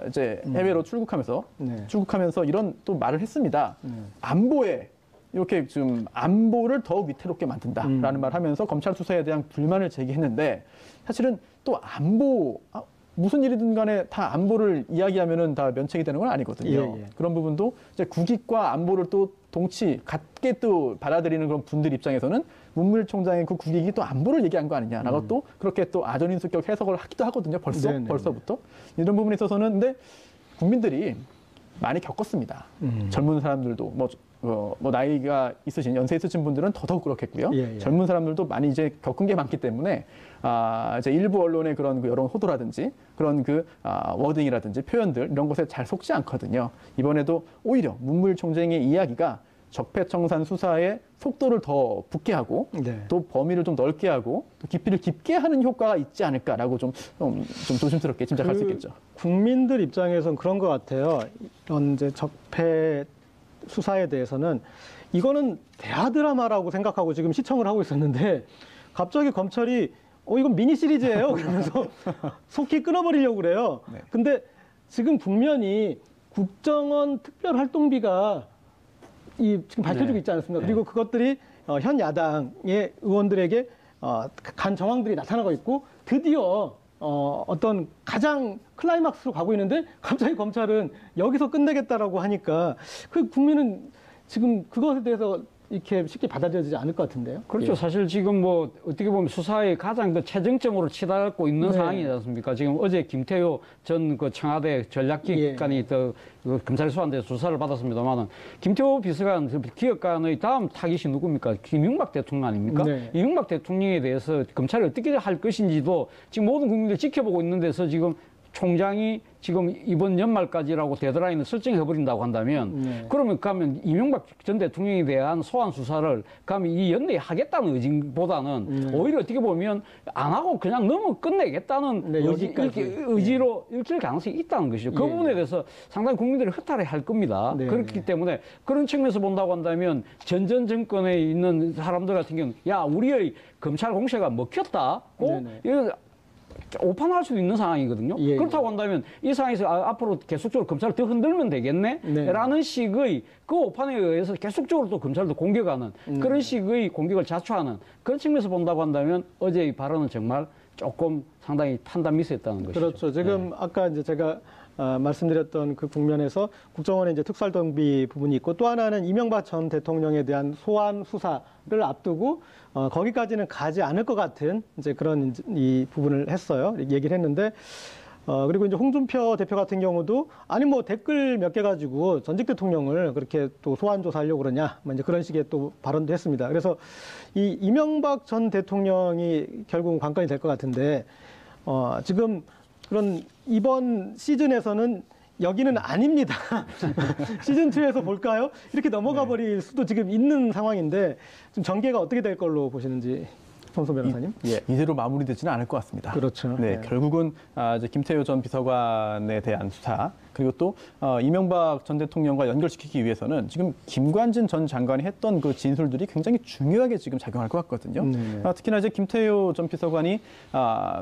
C: 이제 해외로 출국하면서 이런 또 말을 했습니다. 안보에 이렇게 좀 안보를 더욱 위태롭게 만든다라는 말을 하면서 검찰 수사에 대한 불만을 제기했는데 사실은 또 안보 무슨 일이든 간에 다 안보를 이야기하면은 다 면책이 되는 건 아니거든요.
A: 예, 예.
C: 그런 부분도 이제 국익과 안보를 또 동치 같게 또 받아들이는 그런 분들 입장에서는 문무일 총장의 그 국익이 또 안보를 얘기한 거 아니냐라고 또 그렇게 또 아전인수격 해석을 하기도 하거든요.
A: 네네네.
C: 벌써부터 이런 부분에 있어서는 근데 국민들이 많이 겪었습니다. 젊은 사람들도 뭐 나이가 있으신 연세 있으신 분들은 더더욱 그렇겠고요.
A: 예, 예.
C: 젊은 사람들도 많이 이제 겪은 게 많기 때문에 이제 일부 언론의 그런 그 여론 호도라든지 그런 그 워딩이라든지 표현들 이런 것에 잘 속지 않거든요. 이번에도 오히려 문무일 총장의 이야기가 적폐청산 수사의 속도를 더 붙게 하고
A: 네.
C: 또 범위를 좀 넓게 하고 또 깊이를 깊게 하는 효과가 있지 않을까라고 좀 조심스럽게 짐작할 수 있겠죠.
A: 국민들 입장에선 그런 것 같아요. 이런 이제 적폐 수사에 대해서는 이거는 대하 드라마라고 생각하고 지금 시청을 하고 있었는데 갑자기 검찰이 이건 미니 시리즈예요. 그러면서 속히 끊어버리려고 그래요.
C: 네.
A: 근데 지금 국면이 국정원 특별활동비가 지금 밝혀지고
B: 네.
A: 있지 않습니까?
C: 네.
A: 그리고 그것들이 현 야당의 의원들에게 간 정황들이 나타나고 있고 드디어 어떤 가장 클라이막스로 가고 있는데 갑자기 검찰은 여기서 끝내겠다라고 하니까 그 국민은 지금 그것에 대해서 이렇게 쉽게 받아들여지지 않을 것 같은데요.
B: 그렇죠.
A: 예.
B: 사실 지금 뭐 어떻게 보면 수사의 가장 그 최정점으로 치닫고 있는
A: 네.
B: 상황이지 않습니까? 지금 어제 김태효 전 그 청와대 전략기획관이 또 그 검찰 수사한 데 조사를 받았습니다만은 김태효 비서관 그 기획관의 다음 타깃이 누굽니까? 이명박 대통령 아닙니까?
A: 네.
B: 이명박 대통령에 대해서 검찰이 어떻게 할 것인지도 지금 모든 국민들이 지켜보고 있는 데서 지금 총장이 지금 이번 연말까지라고 데드라인을 설정해버린다고 한다면
A: 네.
B: 그러면 가면 이명박 전 대통령에 대한 소환 수사를 가면 이 연내에 하겠다는 의지보다는 오히려 어떻게 보면 안 하고 그냥 너무 끝내겠다는
A: 네, 여기까지.
B: 의지로 읽힐 가능성이 있다는 것이죠. 그
A: 예.
B: 부분에 대해서 상당히 국민들이 허탈해 할 겁니다.
A: 네.
B: 그렇기 때문에 그런 측면에서 본다고 한다면 전 정권에 있는 사람들 같은 경우는 야 우리의 검찰 공세가 먹혔다고
A: 네네.
B: 이거 오판할 수도 있는 상황이거든요.
A: 예,
B: 그렇다고 한다면 이 상황에서 앞으로 계속적으로 검찰을 더 흔들면 되겠네?
A: 네.
B: 라는 식의 그 오판에 의해서 계속적으로 또 검찰도 공격하는 그런 식의 공격을 자초하는 그런 측면에서 본다고 한다면 어제의 발언은 정말 조금 상당히 판단 미스였다는 것이죠.
A: 그렇죠. 지금 아까 이제 제가 말씀드렸던 그 국면에서 국정원의 이제 특수활동비 부분이 있고 또 하나는 이명박 전 대통령에 대한 소환 수사를 앞두고 거기까지는 가지 않을 것 같은 이제 그런 이 부분을 했어요. 얘기를 했는데 그리고 이제 홍준표 대표 같은 경우도 아니 뭐 댓글 몇 개 가지고 전직 대통령을 그렇게 또 소환 조사하려고 그러냐 뭐 이제 그런 식의 또 발언도 했습니다. 그래서 이 이명박 전 대통령이 결국 관건이 될 것 같은데 지금 그런 이번 시즌에서는 여기는 아닙니다. 시즌2에서 볼까요? 이렇게 넘어가 버릴 수도 지금 있는 상황인데 좀 전개가 어떻게 될 걸로 보시는지 손소 변호사님?
C: 이대로 마무리되지는 않을 것 같습니다.
A: 그렇죠.
C: 네,
A: 네.
C: 결국은 이제 김태효 전 비서관에 대한 수사 그리고 또 이명박 전 대통령과 연결시키기 위해서는 지금 김관진 전 장관이 했던 그 진술들이 굉장히 중요하게 지금 작용할 것 같거든요. 특히나 이제 김태효 전 비서관이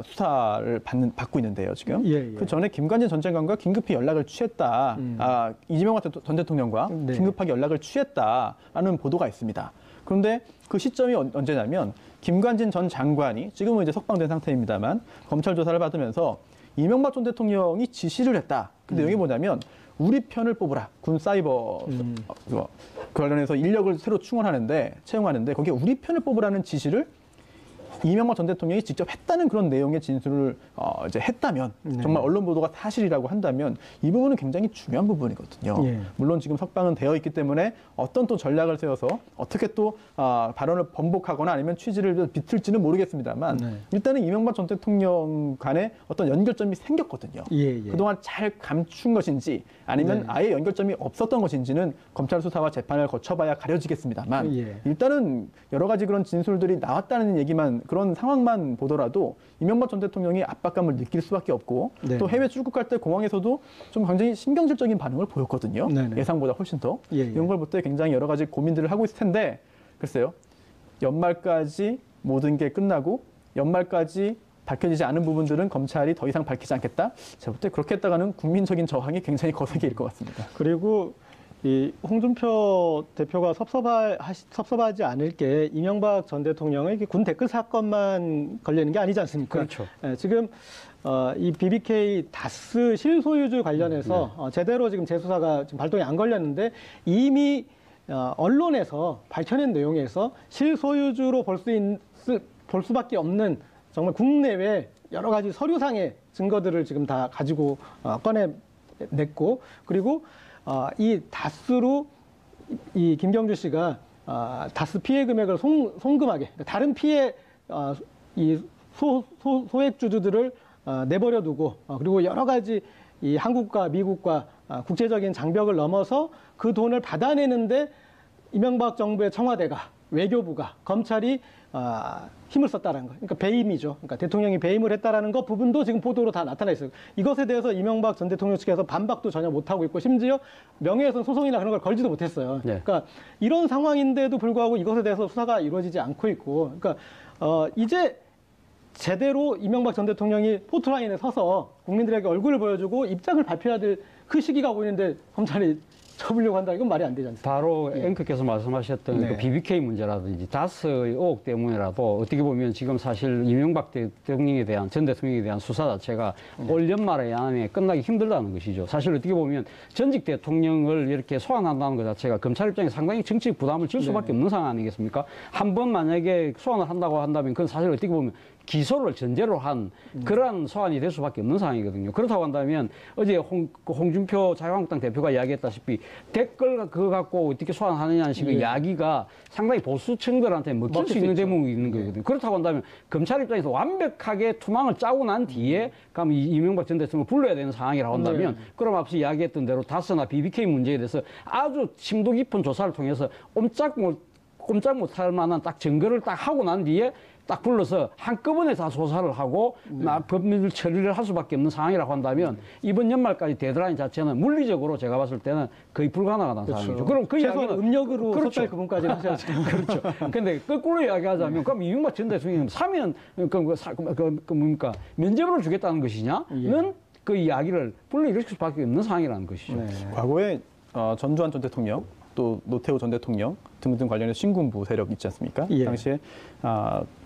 C: 수사를 받고 있는데요, 지금.
A: 예, 예.
C: 그 전에 김관진 전 장관과 긴급히 연락을 취했다. 이재명박 전 대통령과
A: 네.
C: 긴급하게 연락을 취했다라는 보도가 있습니다. 그런데 그 시점이 언제냐면 김관진 전 장관이 지금은 이제 석방된 상태입니다만 검찰 조사를 받으면서 이명박 전 대통령이 지시를 했다. 그 내용이 뭐냐면 우리 편을 뽑으라. 군 사이버 관련해서 인력을 새로 채용하는데 거기에 우리 편을 뽑으라는 지시를 이명박 전 대통령이 직접 했다는 그런 내용의 진술을 이제 했다면 정말 언론 보도가 사실이라고 한다면 이 부분은 굉장히 중요한 부분이거든요.
A: 예.
C: 물론 지금 석방은 되어 있기 때문에 어떤 또 전략을 세워서 어떻게 또 발언을 번복하거나 아니면 취지를 비틀지는 모르겠습니다만
A: 네.
C: 일단은 이명박 전 대통령 간에 어떤 연결점이 생겼거든요.
A: 예, 예.
C: 그동안 잘 감춘 것인지 아니면
A: 네.
C: 아예 연결점이 없었던 것인지는 검찰 수사와 재판을 거쳐봐야 가려지겠습니다만
A: 예.
C: 일단은 여러 가지 그런 진술들이 나왔다는 얘기만 그런 상황만 보더라도 이명박 전 대통령이 압박감을 느낄 수밖에 없고
A: 네.
C: 또 해외 출국할 때 공항에서도 좀 굉장히 신경질적인 반응을 보였거든요.
A: 네네.
C: 예상보다 훨씬 더.
A: 예, 예.
C: 이런 걸 볼 때 굉장히 여러 가지 고민들을 하고 있을 텐데 글쎄요. 연말까지 모든 게 끝나고 연말까지 밝혀지지 않은 부분들은 검찰이 더 이상 밝히지 않겠다. 제가 볼 때 그렇게 했다가는 국민적인 저항이 굉장히 거세게 일 것 같습니다.
A: 그리고 이 홍준표 대표가 섭섭하지 않을 게 이명박 전 대통령의 군 댓글 사건만 걸리는 게 아니지 않습니까?
B: 그렇죠.
A: 예, 지금 이 BBK 다스 실소유주 관련해서 제대로 지금 재수사가 지금 발동이 안 걸렸는데 이미 언론에서 밝혀낸 내용에서 실소유주로 볼 수밖에 없는 정말 국내외 여러 가지 서류상의 증거들을 지금 다 가지고 꺼내냈고 그리고 이 다스로 이 김경주 씨가 다스 피해 금액을 송금하게 그러니까 다른 피해 이 소액 주주들을 내버려 두고 그리고 여러 가지 이 한국과 미국과 국제적인 장벽을 넘어서 그 돈을 받아내는데 이명박 정부의 청와대가 외교부가 검찰이 힘을 썼다는 거. 그러니까 배임이죠. 그러니까 대통령이 배임을 했다라는 거 부분도 지금 보도로 다 나타나 있어요. 이것에 대해서 이명박 전 대통령 측에서 반박도 전혀 못 하고 있고 심지어 명예훼손 소송이나 그런 걸 걸지도 못했어요.
B: 네.
A: 그러니까 이런 상황인데도 불구하고 이것에 대해서 수사가 이루어지지 않고 있고, 그러니까 이제 제대로 이명박 전 대통령이 포트라인에 서서 국민들에게 얼굴을 보여주고 입장을 발표해야 될 그 시기가 오는데 검찰이 접으려고 한다. 이건 말이 안 되지 않습니까?
B: 바로 앵커께서 말씀하셨던
A: 네.
B: 그 BBK 문제라든지 다스의 의혹 때문이라도 어떻게 보면 지금 사실 이명박 대통령에 대한 전 대통령에 대한 수사 자체가 올 연말에 안에 끝나기 힘들다는 것이죠. 사실 어떻게 보면 전직 대통령을 이렇게 소환한다는 것 자체가 검찰 입장에 상당히 정치적 부담을 질 수밖에 없는 상황 아니겠습니까? 한 번 만약에 소환을 한다고 한다면 그건 사실 어떻게 보면 기소를 전제로 한 그러한 소환이 될 수밖에 없는 상황이거든요. 그렇다고 한다면 어제 홍준표 자유한국당 대표가 이야기했다시피 댓글 그거 갖고 어떻게 소환하느냐는 식의 이야기가 상당히 보수층들한테 먹힐 수 있는 대목이 있는 거거든요. 그렇다고 한다면 검찰 입장에서 완벽하게 투망을 짜고 난 뒤에 그럼 이명박 전 대통령을 불러야 되는 상황이라고 한다면 그럼 앞서 이야기했던 대로 다스나 BBK 문제에 대해서 아주 심도 깊은 조사를 통해서 꼼짝 못할 만한 딱 증거를 딱 하고 난 뒤에 딱 불러서 한꺼번에 다 조사를 하고 법률 처리를 할 수밖에 없는 상황이라고 한다면 이번 연말까지 데드라인 자체는 물리적으로 제가 봤을 때는 거의 불가능하다는 상황이죠. 그럼 그
A: 최소한
B: 이야기는
A: 음력으로
B: 그렇죠.
A: 섣달 그분까지는 하셔야죠.
B: 그렇죠. 근데 거꾸로 이야기하자면 그럼 이명박 전 대통령이 사면 뭡니까 면죄부를 주겠다는 것이냐는 그 이야기를 불러일으킬 수밖에 없는 상황이라는 것이죠.
A: 네.
C: 과거에 전두환 전 대통령 또 노태우 전 대통령 등등 관련해서 신군부 세력 있지 않습니까?
A: 예.
C: 당시에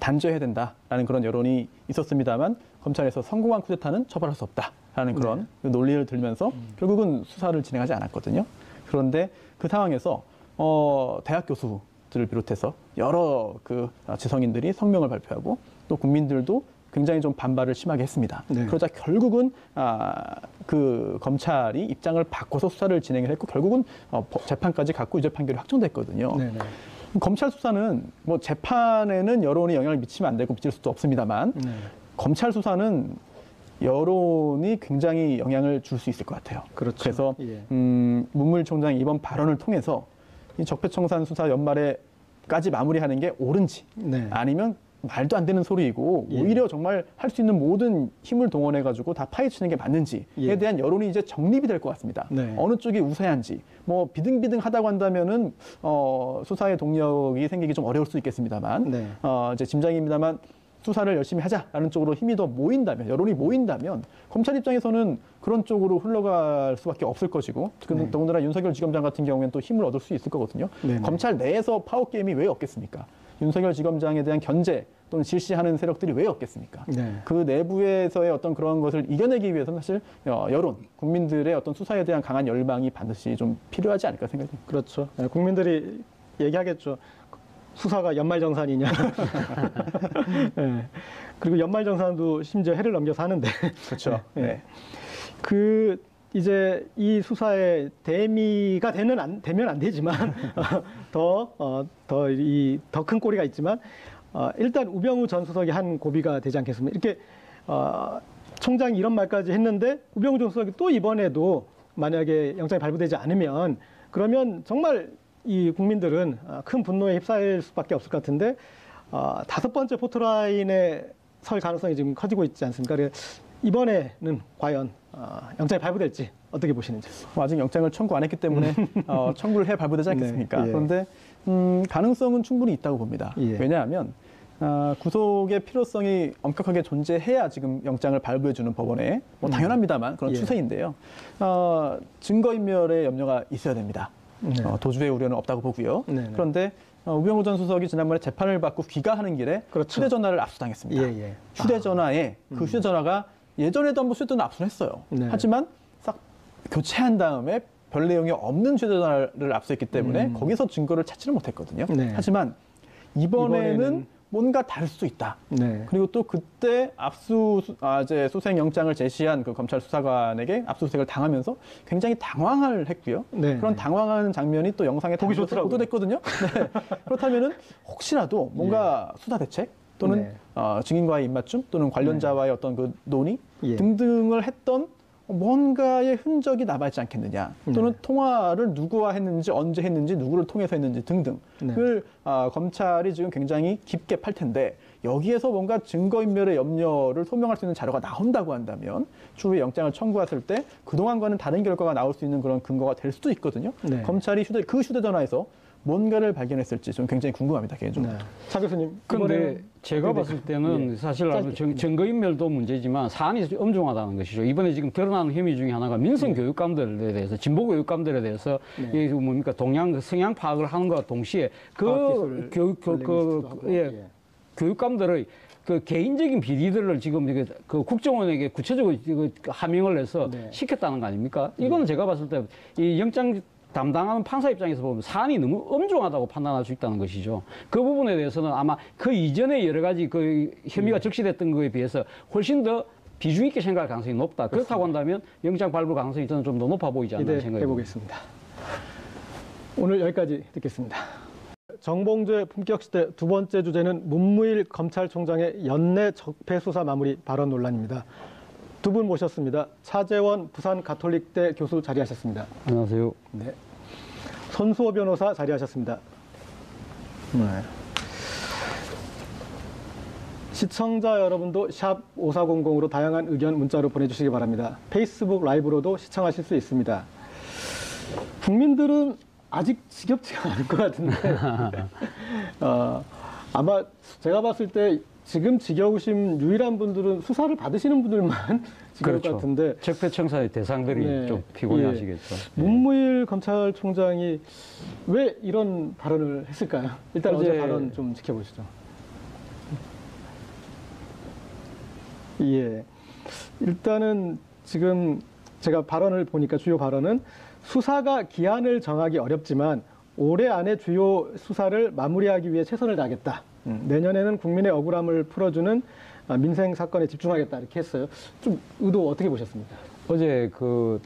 C: 단죄해야 된다라는 그런 여론이 있었습니다만 검찰에서 성공한 쿠데타는 처벌할 수 없다라는 그런 논리를 들면서 결국은 수사를 진행하지 않았거든요. 그런데 그 상황에서 대학 교수들을 비롯해서 여러 그 지성인들이 성명을 발표하고 또 국민들도 굉장히 좀 반발을 심하게 했습니다.
A: 네.
C: 그러자 결국은 그 검찰이 입장을 바꿔서 수사를 진행을 했고 결국은 재판까지 갔고 유죄 판결이 확정됐거든요.
A: 네네.
C: 검찰 수사는 뭐 재판에는 여론이 영향을 미치면 안 되고 미칠 수도 없습니다만 검찰 수사는 여론이 굉장히 영향을 줄 수 있을 것 같아요.
A: 그렇죠.
C: 그래서
A: 예.
C: 문무일 총장이 이번 발언을 통해서 이 적폐청산 수사 연말에까지 마무리하는 게 옳은지
A: 네.
C: 아니면 말도 안 되는 소리이고
A: 예.
C: 오히려 정말 할 수 있는 모든 힘을 동원해가지고 다 파헤치는 게 맞는지에
A: 예.
C: 대한 여론이 이제 정립이 될 것 같습니다.
A: 네.
C: 어느 쪽이 우세한지 뭐 비등비등하다고 한다면은 수사의 동력이 생기기 좀 어려울 수 있겠습니다만
A: 네.
C: 이제 짐작입니다만 수사를 열심히 하자라는 쪽으로 힘이 더 모인다면 여론이 모인다면 검찰 입장에서는 그런 쪽으로 흘러갈 수밖에 없을 것이고
A: 네.
C: 더군다나 윤석열 지검장 같은 경우에는 또 힘을 얻을 수 있을 거거든요.
A: 네네.
C: 검찰 내에서 파워 게임이 왜 없겠습니까? 윤석열 지검장에 대한 견제 또는 질시하는 세력들이 왜 없겠습니까?
A: 네.
C: 그 내부에서의 어떤 그런 것을 이겨내기 위해서는 사실 여론, 국민들의 어떤 수사에 대한 강한 열망이 반드시 좀 필요하지 않을까 생각합니다.
A: 그렇죠. 네, 국민들이 얘기하겠죠. 수사가 연말정산이냐. 네. 그리고 연말정산도 심지어 해를 넘겨서 하는데.
C: 그렇죠.
A: 네. 그 이제 이 수사에 대미가 되면 안 되지만 더 큰 꼬리가 있지만 일단 우병우 전 수석이 한 고비가 되지 않겠습니까? 이렇게 총장이 이런 말까지 했는데 우병우 전 수석이 또 이번에도 만약에 영장이 발부되지 않으면 그러면 정말 이 국민들은 큰 분노에 휩싸일 수밖에 없을 것 같은데 다섯 번째 포트라인에 설 가능성이 지금 커지고 있지 않습니까? 그래서 이번에는 과연 영장이 발부될지 어떻게 보시는지.
C: 아직 영장을 청구 안 했기 때문에 청구를 해 발부되지 않겠습니까?
A: 네, 예.
C: 그런데 가능성은 충분히 있다고 봅니다.
A: 예.
C: 왜냐하면 구속의 필요성이 엄격하게 존재해야 지금 영장을 발부해주는 법원에 뭐 당연합니다만 그런
A: 예.
C: 추세인데요. 증거인멸의 염려가 있어야 됩니다.
A: 네.
C: 도주의 우려는 없다고 보고요.
A: 네.
C: 그런데 우병우 전 수석이 지난번에 재판을 받고 귀가하는 길에
A: 그렇죠.
C: 휴대전화를 압수당했습니다.
A: 예, 예.
C: 휴대전화에 그 휴대전화가 예전에도 한번 휴대전화 압수를 했어요.
A: 네.
C: 하지만 싹 교체한 다음에 별 내용이 없는 휴대전화를 압수했기 때문에 거기서 증거를 찾지를 못했거든요.
A: 네.
C: 하지만 이번에는
A: 이번에는
C: 뭔가 다를 수 있다.
A: 네.
C: 그리고 또 그때 이제 수색 영장을 제시한 그 검찰 수사관에게 압수수색을 당하면서 굉장히 당황을 했고요.
A: 네.
C: 그런 당황하는 장면이 또 영상에
A: 보기
C: 담겨서
A: 좋더라고요.
C: 보도됐거든요. 네. 그렇다면은 혹시라도 뭔가 수사 대책 또는
A: 네.
C: 증인과의 입맞춤 또는 관련자와의 어떤 그 논의
A: 예.
C: 등등을 했던 뭔가의 흔적이 남아있지 않겠느냐 또는
A: 네.
C: 통화를 누구와 했는지 언제 했는지 누구를 통해서 했는지 등등을
A: 네.
C: 검찰이 지금 굉장히 깊게 팔 텐데 여기에서 뭔가 증거인멸의 염려를 소명할 수 있는 자료가 나온다고 한다면 추후에 영장을 청구했을 때 그동안과는 다른 결과가 나올 수 있는 그런 근거가 될 수도 있거든요.
A: 네.
C: 검찰이 그 휴대전화에서 뭔가를 발견했을지 좀 굉장히 궁금합니다, 개인적으로.
A: 네. 차 교수님.
B: 근데
A: 이번에는
B: 제가
A: 어떻게
B: 봤을
A: 될까요?
B: 때는
A: 예.
B: 사실
A: 짧게.
B: 증거인멸도 문제지만 사안이 엄중하다는 것이죠. 이번에 지금 드러나는 혐의 중에 하나가 민성 교육감들에 대해서, 진보 교육감들에 대해서
A: 네.
B: 이 뭡니까 동양 성향 파악을 하는 것과 동시에 그
A: 과학기술 관련해서도 하고, 예.
B: 교육감들의 그 개인적인 비리들을 지금 이게 그 국정원에게 구체적으로 이거 하명을 해서
A: 네.
B: 시켰다는 거 아닙니까? 이거는 제가 봤을 때 이 영장 담당하는 판사 입장에서 보면 사안이 너무 엄중하다고 판단할 수 있다는 것이죠. 그 부분에 대해서는 아마 그 이전에 여러 가지 그 혐의가 적시됐던 거에 비해서 훨씬 더 비중 있게 생각할 가능성이 높다. 그렇다고 한다면 영장 발부 가능성이 저는 좀 더 높아 보이지 않나
A: 기대해
B: 생각이 듭니다.
A: 보겠습니다. 오늘 여기까지 듣겠습니다. 정봉주의 품격시대 두 번째 주제는 문무일 검찰총장의 연내 적폐 수사 마무리 발언 논란입니다. 두 분 모셨습니다. 차재원 부산 가톨릭대 교수 자리하셨습니다.
B: 안녕하세요.
A: 네. 손수호 변호사 자리하셨습니다. 네. 시청자 여러분도 샵 5400으로 다양한 의견 문자로 보내주시기 바랍니다. 페이스북 라이브로도 시청하실 수 있습니다. 국민들은 아직 지겹지가 않을 것 같은데 아마 제가 봤을 때 지금 지겨우신 유일한 분들은 수사를 받으시는 분들만 지겨울 것 같은데
B: 적폐청산의 대상들이
A: 네.
B: 좀 피곤해하시겠죠.
A: 예. 문무일 검찰총장이 왜 이런 발언을 했을까요? 일단 어제 발언 좀 지켜보시죠. 예. 일단은 지금 제가 발언을 보니까 주요 발언은 수사가 기한을 정하기 어렵지만 올해 안에 주요 수사를 마무리하기 위해 최선을 다하겠다. 내년에는 국민의 억울함을 풀어주는 민생 사건에 집중하겠다 이렇게 했어요. 좀 의도 어떻게 보셨습니까?
B: 어제 그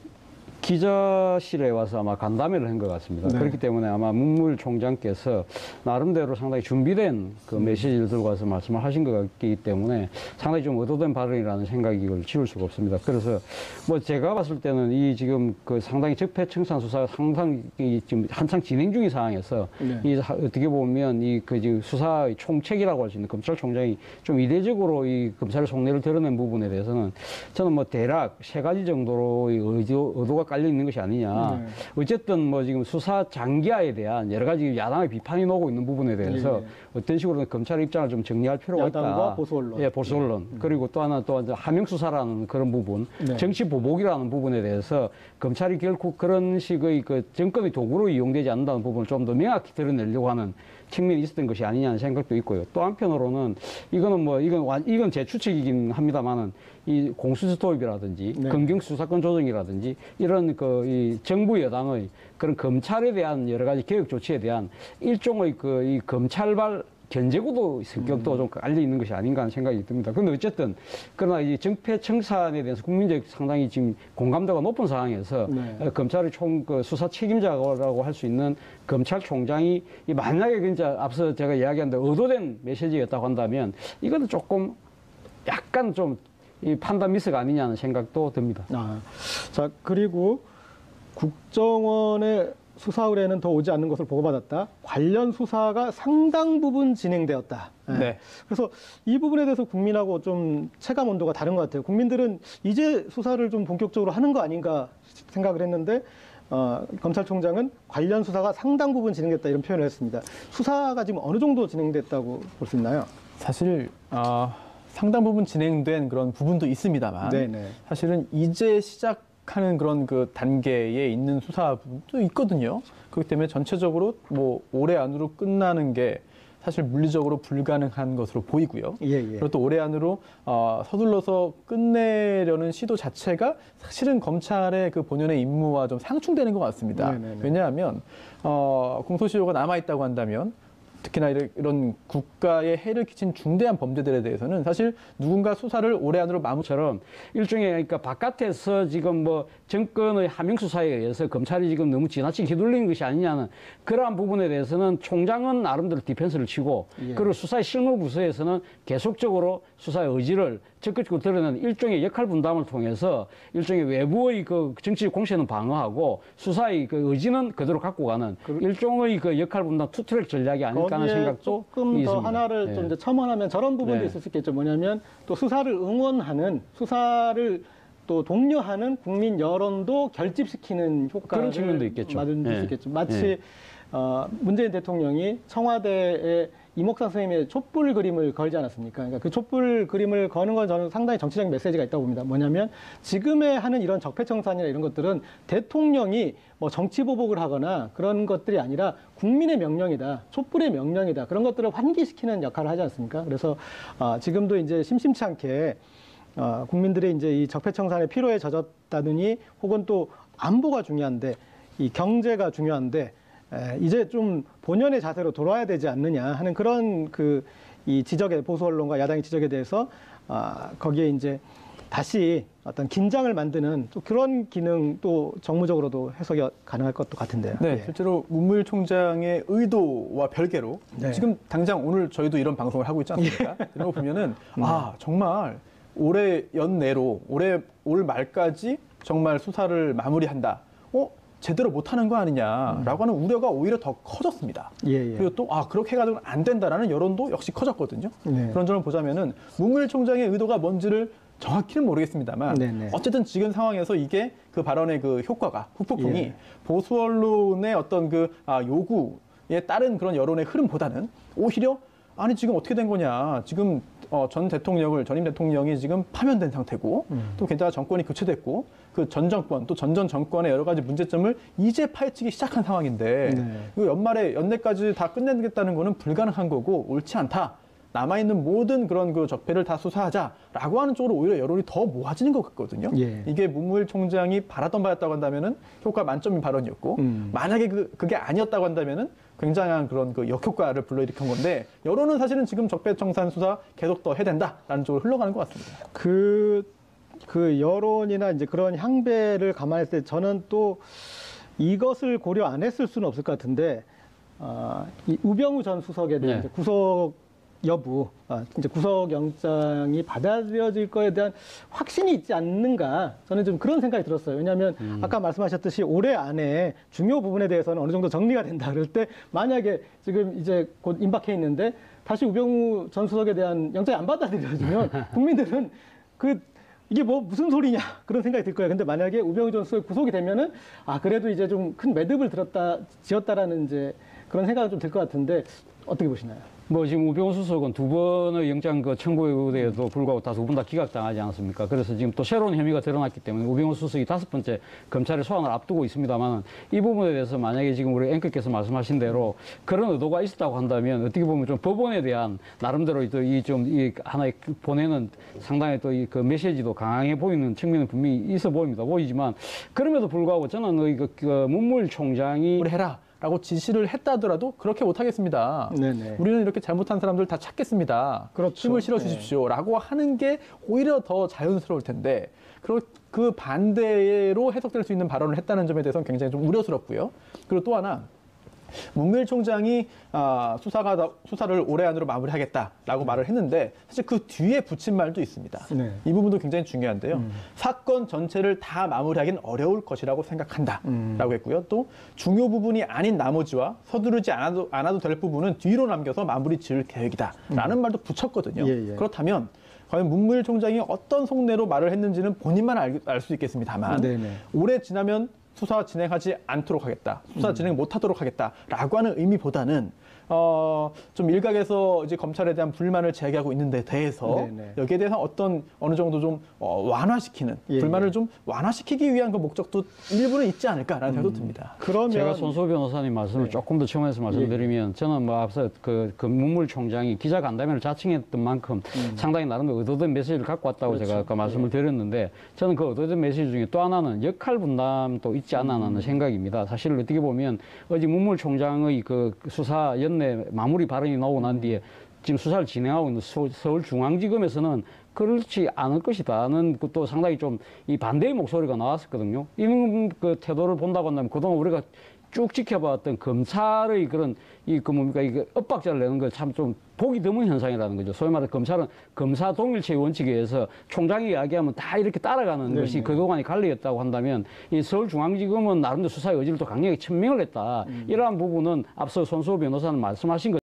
B: 기자실에 와서 아마 간담회를 한 것 같습니다.
A: 네.
B: 그렇기 때문에 아마 문무일 총장께서 나름대로 상당히 준비된 그 메시지를 들고 와서 말씀을 하신 것 같기 때문에 상당히 좀 의도된 발언이라는 생각이 이걸 지울 수가 없습니다. 그래서 뭐 제가 봤을 때는 이 지금 그 상당히 적폐청산 수사가 상당히 지금 한창 진행 중인 상황에서
A: 네.
B: 이 어떻게 보면 이 그 지금 수사의 총책이라고 할 수 있는 검찰총장이 좀 이례적으로 이 검찰의 속내를 드러낸 부분에 대해서는 저는 뭐 대략 세 가지 정도로 의도가 깔려 있는 것이 아니냐.
A: 네.
B: 어쨌든 뭐 지금 수사 장기화에 대한 여러 가지 야당의 비판이 나오고 있는 부분에 대해서
A: 네.
B: 어떤 식으로 검찰의 입장을 좀 정리할 필요가 있다.
A: 야당과 보수 언론.
B: 예, 보수 언론. 그리고 또 하나 또 하명 수사라는 그런 부분,
A: 네.
B: 정치 보복이라는 부분에 대해서 검찰이 결코 그런 식의 그 정권의 도구로 이용되지 않는다는 부분을 좀 더 명확히 드러내려고 하는 측면이 있었던 것이 아니냐는 생각도 있고요. 또 한편으로는 이건 제 추측이긴 합니다만은 이 공수처 도입이라든지
A: 네.
B: 검경 수사권 조정이라든지 이런 이 정부 여당의 그런 검찰에 대한 여러 가지 개혁 조치에 대한 일종의 이 검찰발 견제구도 성격도 좀 깔려 있는 것이 아닌가 하는 생각이 듭니다. 그런데 어쨌든 그러나 이 적폐청산에 대해서 국민적 상당히 지금 공감도가 높은 상황에서
A: 네.
B: 검찰의 수사 책임자라고 할 수 있는 검찰총장이 만약에 진짜 앞서 제가 이야기한 대로 의도된 메시지였다고 한다면 이거는 조금 약간 좀 이 판단 미스가 아니냐는 생각도 듭니다.
A: 자, 그리고 국정원의 수사 의뢰는 더 오지 않는 것을 보고받았다. 관련 수사가 상당 부분 진행되었다.
C: 네.
A: 그래서 이 부분에 대해서 국민하고 좀 체감 온도가 다른 것 같아요. 국민들은 이제 수사를 좀 본격적으로 하는 거 아닌가 생각을 했는데 검찰총장은 관련 수사가 상당 부분 진행됐다 이런 표현을 했습니다. 수사가 지금 어느 정도 진행됐다고 볼 수 있나요?
C: 사실 상당 부분 진행된 그런 부분도 있습니다만
A: 네네.
C: 사실은 이제 시작하는 그런 그 단계에 있는 수사도 있거든요. 그렇기 때문에 전체적으로 뭐 올해 안으로 끝나는 게 사실 물리적으로 불가능한 것으로 보이고요.
A: 예, 예.
C: 그리고 또 올해 안으로 서둘러서 끝내려는 시도 자체가 사실은 검찰의 그 본연의 임무와 좀 상충되는 것 같습니다.
A: 네네네.
C: 왜냐하면 공소시효가 남아 있다고 한다면 특히나 이런 국가에 해를 끼친 중대한 범죄들에 대해서는 사실 누군가 수사를 올해 안으로
B: 처럼 일종의 그러니까 바깥에서 지금 뭐 정권의 하명 수사에 의해서 검찰이 지금 너무 지나치게 휘둘리는 것이 아니냐는 그러한 부분에 대해서는 총장은 나름대로 디펜스를 치고
A: 예.
B: 그리고 수사의 실무 부서에서는 계속적으로 수사의 의지를 적극적으로 드러내는 일종의 역할 분담을 통해서 일종의 외부의 그 정치적 공세는 방어하고 수사의 그 의지는 그대로 갖고 가는 일종의 그 역할 분담 투트랙 전략이 아닐까 하는
A: 거기에
B: 생각도
A: 조금 더
B: 있습니다.
A: 하나를
B: 예.
A: 좀 이제 첨언하면 저런 부분도
B: 네.
A: 있을 수 있겠죠. 뭐냐면 또 수사를 응원하는 수사를 또 독려하는 국민 여론도 결집시키는 효과를
B: 그런 측면도 있겠죠.
A: 만들 수
B: 예.
A: 있겠죠. 마치
B: 예.
A: 문재인 대통령이 청와대에 이목상 선생님의 촛불 그림을 걸지 않았습니까? 그러니까 그 촛불 그림을 거는 건 저는 상당히 정치적인 메시지가 있다고 봅니다. 뭐냐면 지금에 하는 이런 적폐청산이나 이런 것들은 대통령이 뭐 정치 보복을 하거나 그런 것들이 아니라 국민의 명령이다, 촛불의 명령이다, 그런 것들을 환기시키는 역할을 하지 않습니까? 그래서 지금도 이제 심심치 않게 국민들의 이제 이 적폐청산의 피로에 젖었다느니 혹은 또 안보가 중요한데 이 경제가 중요한데 이제 좀 본연의 자세로 돌아와야 되지 않느냐 하는 그런 이 지적에 보수 언론과 야당의 지적에 대해서 거기에 이제 다시 어떤 긴장을 만드는 또 그런 기능도 정무적으로도 해석이 가능할 것도 같은데요.
C: 네,
A: 예.
C: 실제로 문무일 총장의 의도와 별개로
A: 네.
C: 지금 당장 오늘 저희도 이런 방송을 하고 있지 않습니까? 이런 거 보면은 정말 올해 연내로 올 말까지 정말 수사를 마무리한다. 제대로 못하는 거 아니냐라고 하는 우려가 오히려 더 커졌습니다.
A: 예, 예.
C: 그리고 또 그렇게 해가지고는 안 된다라는 여론도 역시 커졌거든요.
A: 네.
C: 그런 점을 보자면은 문무일 총장의 의도가 뭔지를 정확히는 모르겠습니다만
A: 네네.
C: 어쨌든 지금 상황에서 이게 그 발언의 그 효과가 후폭풍이
A: 예.
C: 보수 언론의 어떤 그 요구에 따른 그런 여론의 흐름보다는 오히려 아니 지금 어떻게 된 거냐 지금 전임 대통령이 지금 파면된 상태고 또 게다가 정권이 교체됐고 그 전 정권 또 전 정권의 여러 가지 문제점을 이제 파헤치기 시작한 상황인데
A: 네.
C: 이거 연내까지 다 끝내겠다는 거는 불가능한 거고 옳지 않다. 남아있는 모든 그런 그 적폐를 다 수사하자라고 하는 쪽으로 오히려 여론이 더 모아지는 것 같거든요.
A: 예.
C: 이게 문무일 총장이 바랐던 바였다고 한다면은 효과 만점인 발언이었고 만약에 그게 아니었다고 한다면은 굉장한 그런 그 역효과를 불러일으킨 건데 여론은 사실은 지금 적폐청산 수사 계속 더 해야 된다라는 쪽으로 흘러가는 것 같습니다.
A: 그 여론이나 이제 그런 향배를 감안했을 때 저는 또 이것을 고려 안 했을 수는 없을 것 같은데 이 우병우 전 수석에 대한
B: 네.
A: 이제 구속 여부, 이제 구속영장이 받아들여질 거에 대한 확신이 있지 않는가 저는 좀 그런 생각이 들었어요. 왜냐하면 아까 말씀하셨듯이 올해 안에 중요 부분에 대해서는 어느 정도 정리가 된다 그럴 때 만약에 지금 이제 곧 임박해 있는데 다시 우병우 전 수석에 대한 영장이 안 받아들여지면 국민들은 이게 뭐 무슨 소리냐 그런 생각이 들 거예요. 근데 만약에 우병우 전 수석이 구속이 되면은 그래도 이제 좀 큰 매듭을 지었다라는 이제 그런 생각이 좀 들 것 같은데 어떻게 보시나요?
B: 뭐 지금 우병우 수석은 두 번의 영장 청구에도 불구하고 다 두 분 다 기각당하지 않았습니까? 그래서 지금 또 새로운 혐의가 드러났기 때문에 우병우 수석이 5번째 검찰의 소환을 앞두고 있습니다만 이 부분에 대해서 만약에 지금 우리 앵커께서 말씀하신 대로 그런 의도가 있었다고 한다면 어떻게 보면 좀 법원에 대한 나름대로 또 이 하나의 보내는 상당히 또 그 메시지도 강해 보이는 측면은 분명히 있어 보이지만 그럼에도 불구하고 저는 그 문무일 총장이
C: 우리 해라. 라고 지시를 했다 하더라도 그렇게 못하겠습니다.
A: 네네.
C: 우리는 이렇게 잘못한 사람들 다 찾겠습니다.
A: 그렇죠.
C: 힘을 실어 주십시오. 라고 하는 게 오히려 더 자연스러울 텐데 그 반대로 해석될 수 있는 발언을 했다는 점에 대해서는 굉장히 좀 우려스럽고요. 그리고 또 하나 문무일 총장이 수사를 올해 안으로 마무리하겠다라고 말을 했는데 사실 그 뒤에 붙인 말도 있습니다.
A: 네.
C: 이 부분도 굉장히 중요한데요. 사건 전체를 다 마무리하기는 어려울 것이라고 생각한다라고 했고요. 또 중요 부분이 아닌 나머지와 서두르지 않아도 될 부분은 뒤로 남겨서 마무리 지을 계획이다라는 말도 붙였거든요.
A: 예, 예.
C: 그렇다면 과연 문무일 총장이 어떤 속내로 말을 했는지는 본인만 알 수 있겠습니다만
A: 네네.
C: 올해 지나면 수사 진행하지 않도록 하겠다. 수사 진행 못하도록 하겠다라고 하는 의미보다는 좀 일각에서 이제 검찰에 대한 불만을 제기하고 있는 데 대해서
A: 네네.
C: 여기에 대해서 어느 정도 좀 완화시키는
A: 예,
C: 불만을 좀 완화시키기 위한 그 목적도 일부는 있지 않을까라는 생각도 듭니다.
A: 그러면
B: 제가 손수호 변호사님 말씀을
A: 네.
B: 조금 더 첨언해서 말씀드리면 저는 뭐 앞서 그 문물총장이 기자 간담회를 자청했던 만큼 상당히 나름대로 의도된 메시지를 갖고 왔다고
A: 그렇죠.
B: 제가 아까 말씀을 드렸는데 저는 그 의도된 메시지 중에 또 하나는 역할 분담도 있지 않나 하는 생각입니다. 사실 어떻게 보면 어제 문물총장의 그 수사 연내 마무리 발언이 나오고 난 뒤에 지금 수사를 진행하고 있는 서울중앙지검에서는 그렇지 않을 것이다는 것도 상당히 좀 이 반대의 목소리가 나왔었거든요. 이런 그 태도를 본다고 한다면 그동안 우리가 쭉 지켜봤던 검찰의 그런 뭡니까 이게 엇박자를 내는 걸 참 좀 보기 드문 현상이라는 거죠. 소위 말해 검찰은 검사 동일체의 원칙에 의해서 총장이 이야기하면 다 이렇게 따라가는 것이 그동안의 관리였다고 한다면 이 서울중앙지검은 나름대로 수사의 의지를 또 강력히 천명을 했다. 이러한 부분은 앞서 손수호 변호사는 말씀하신 것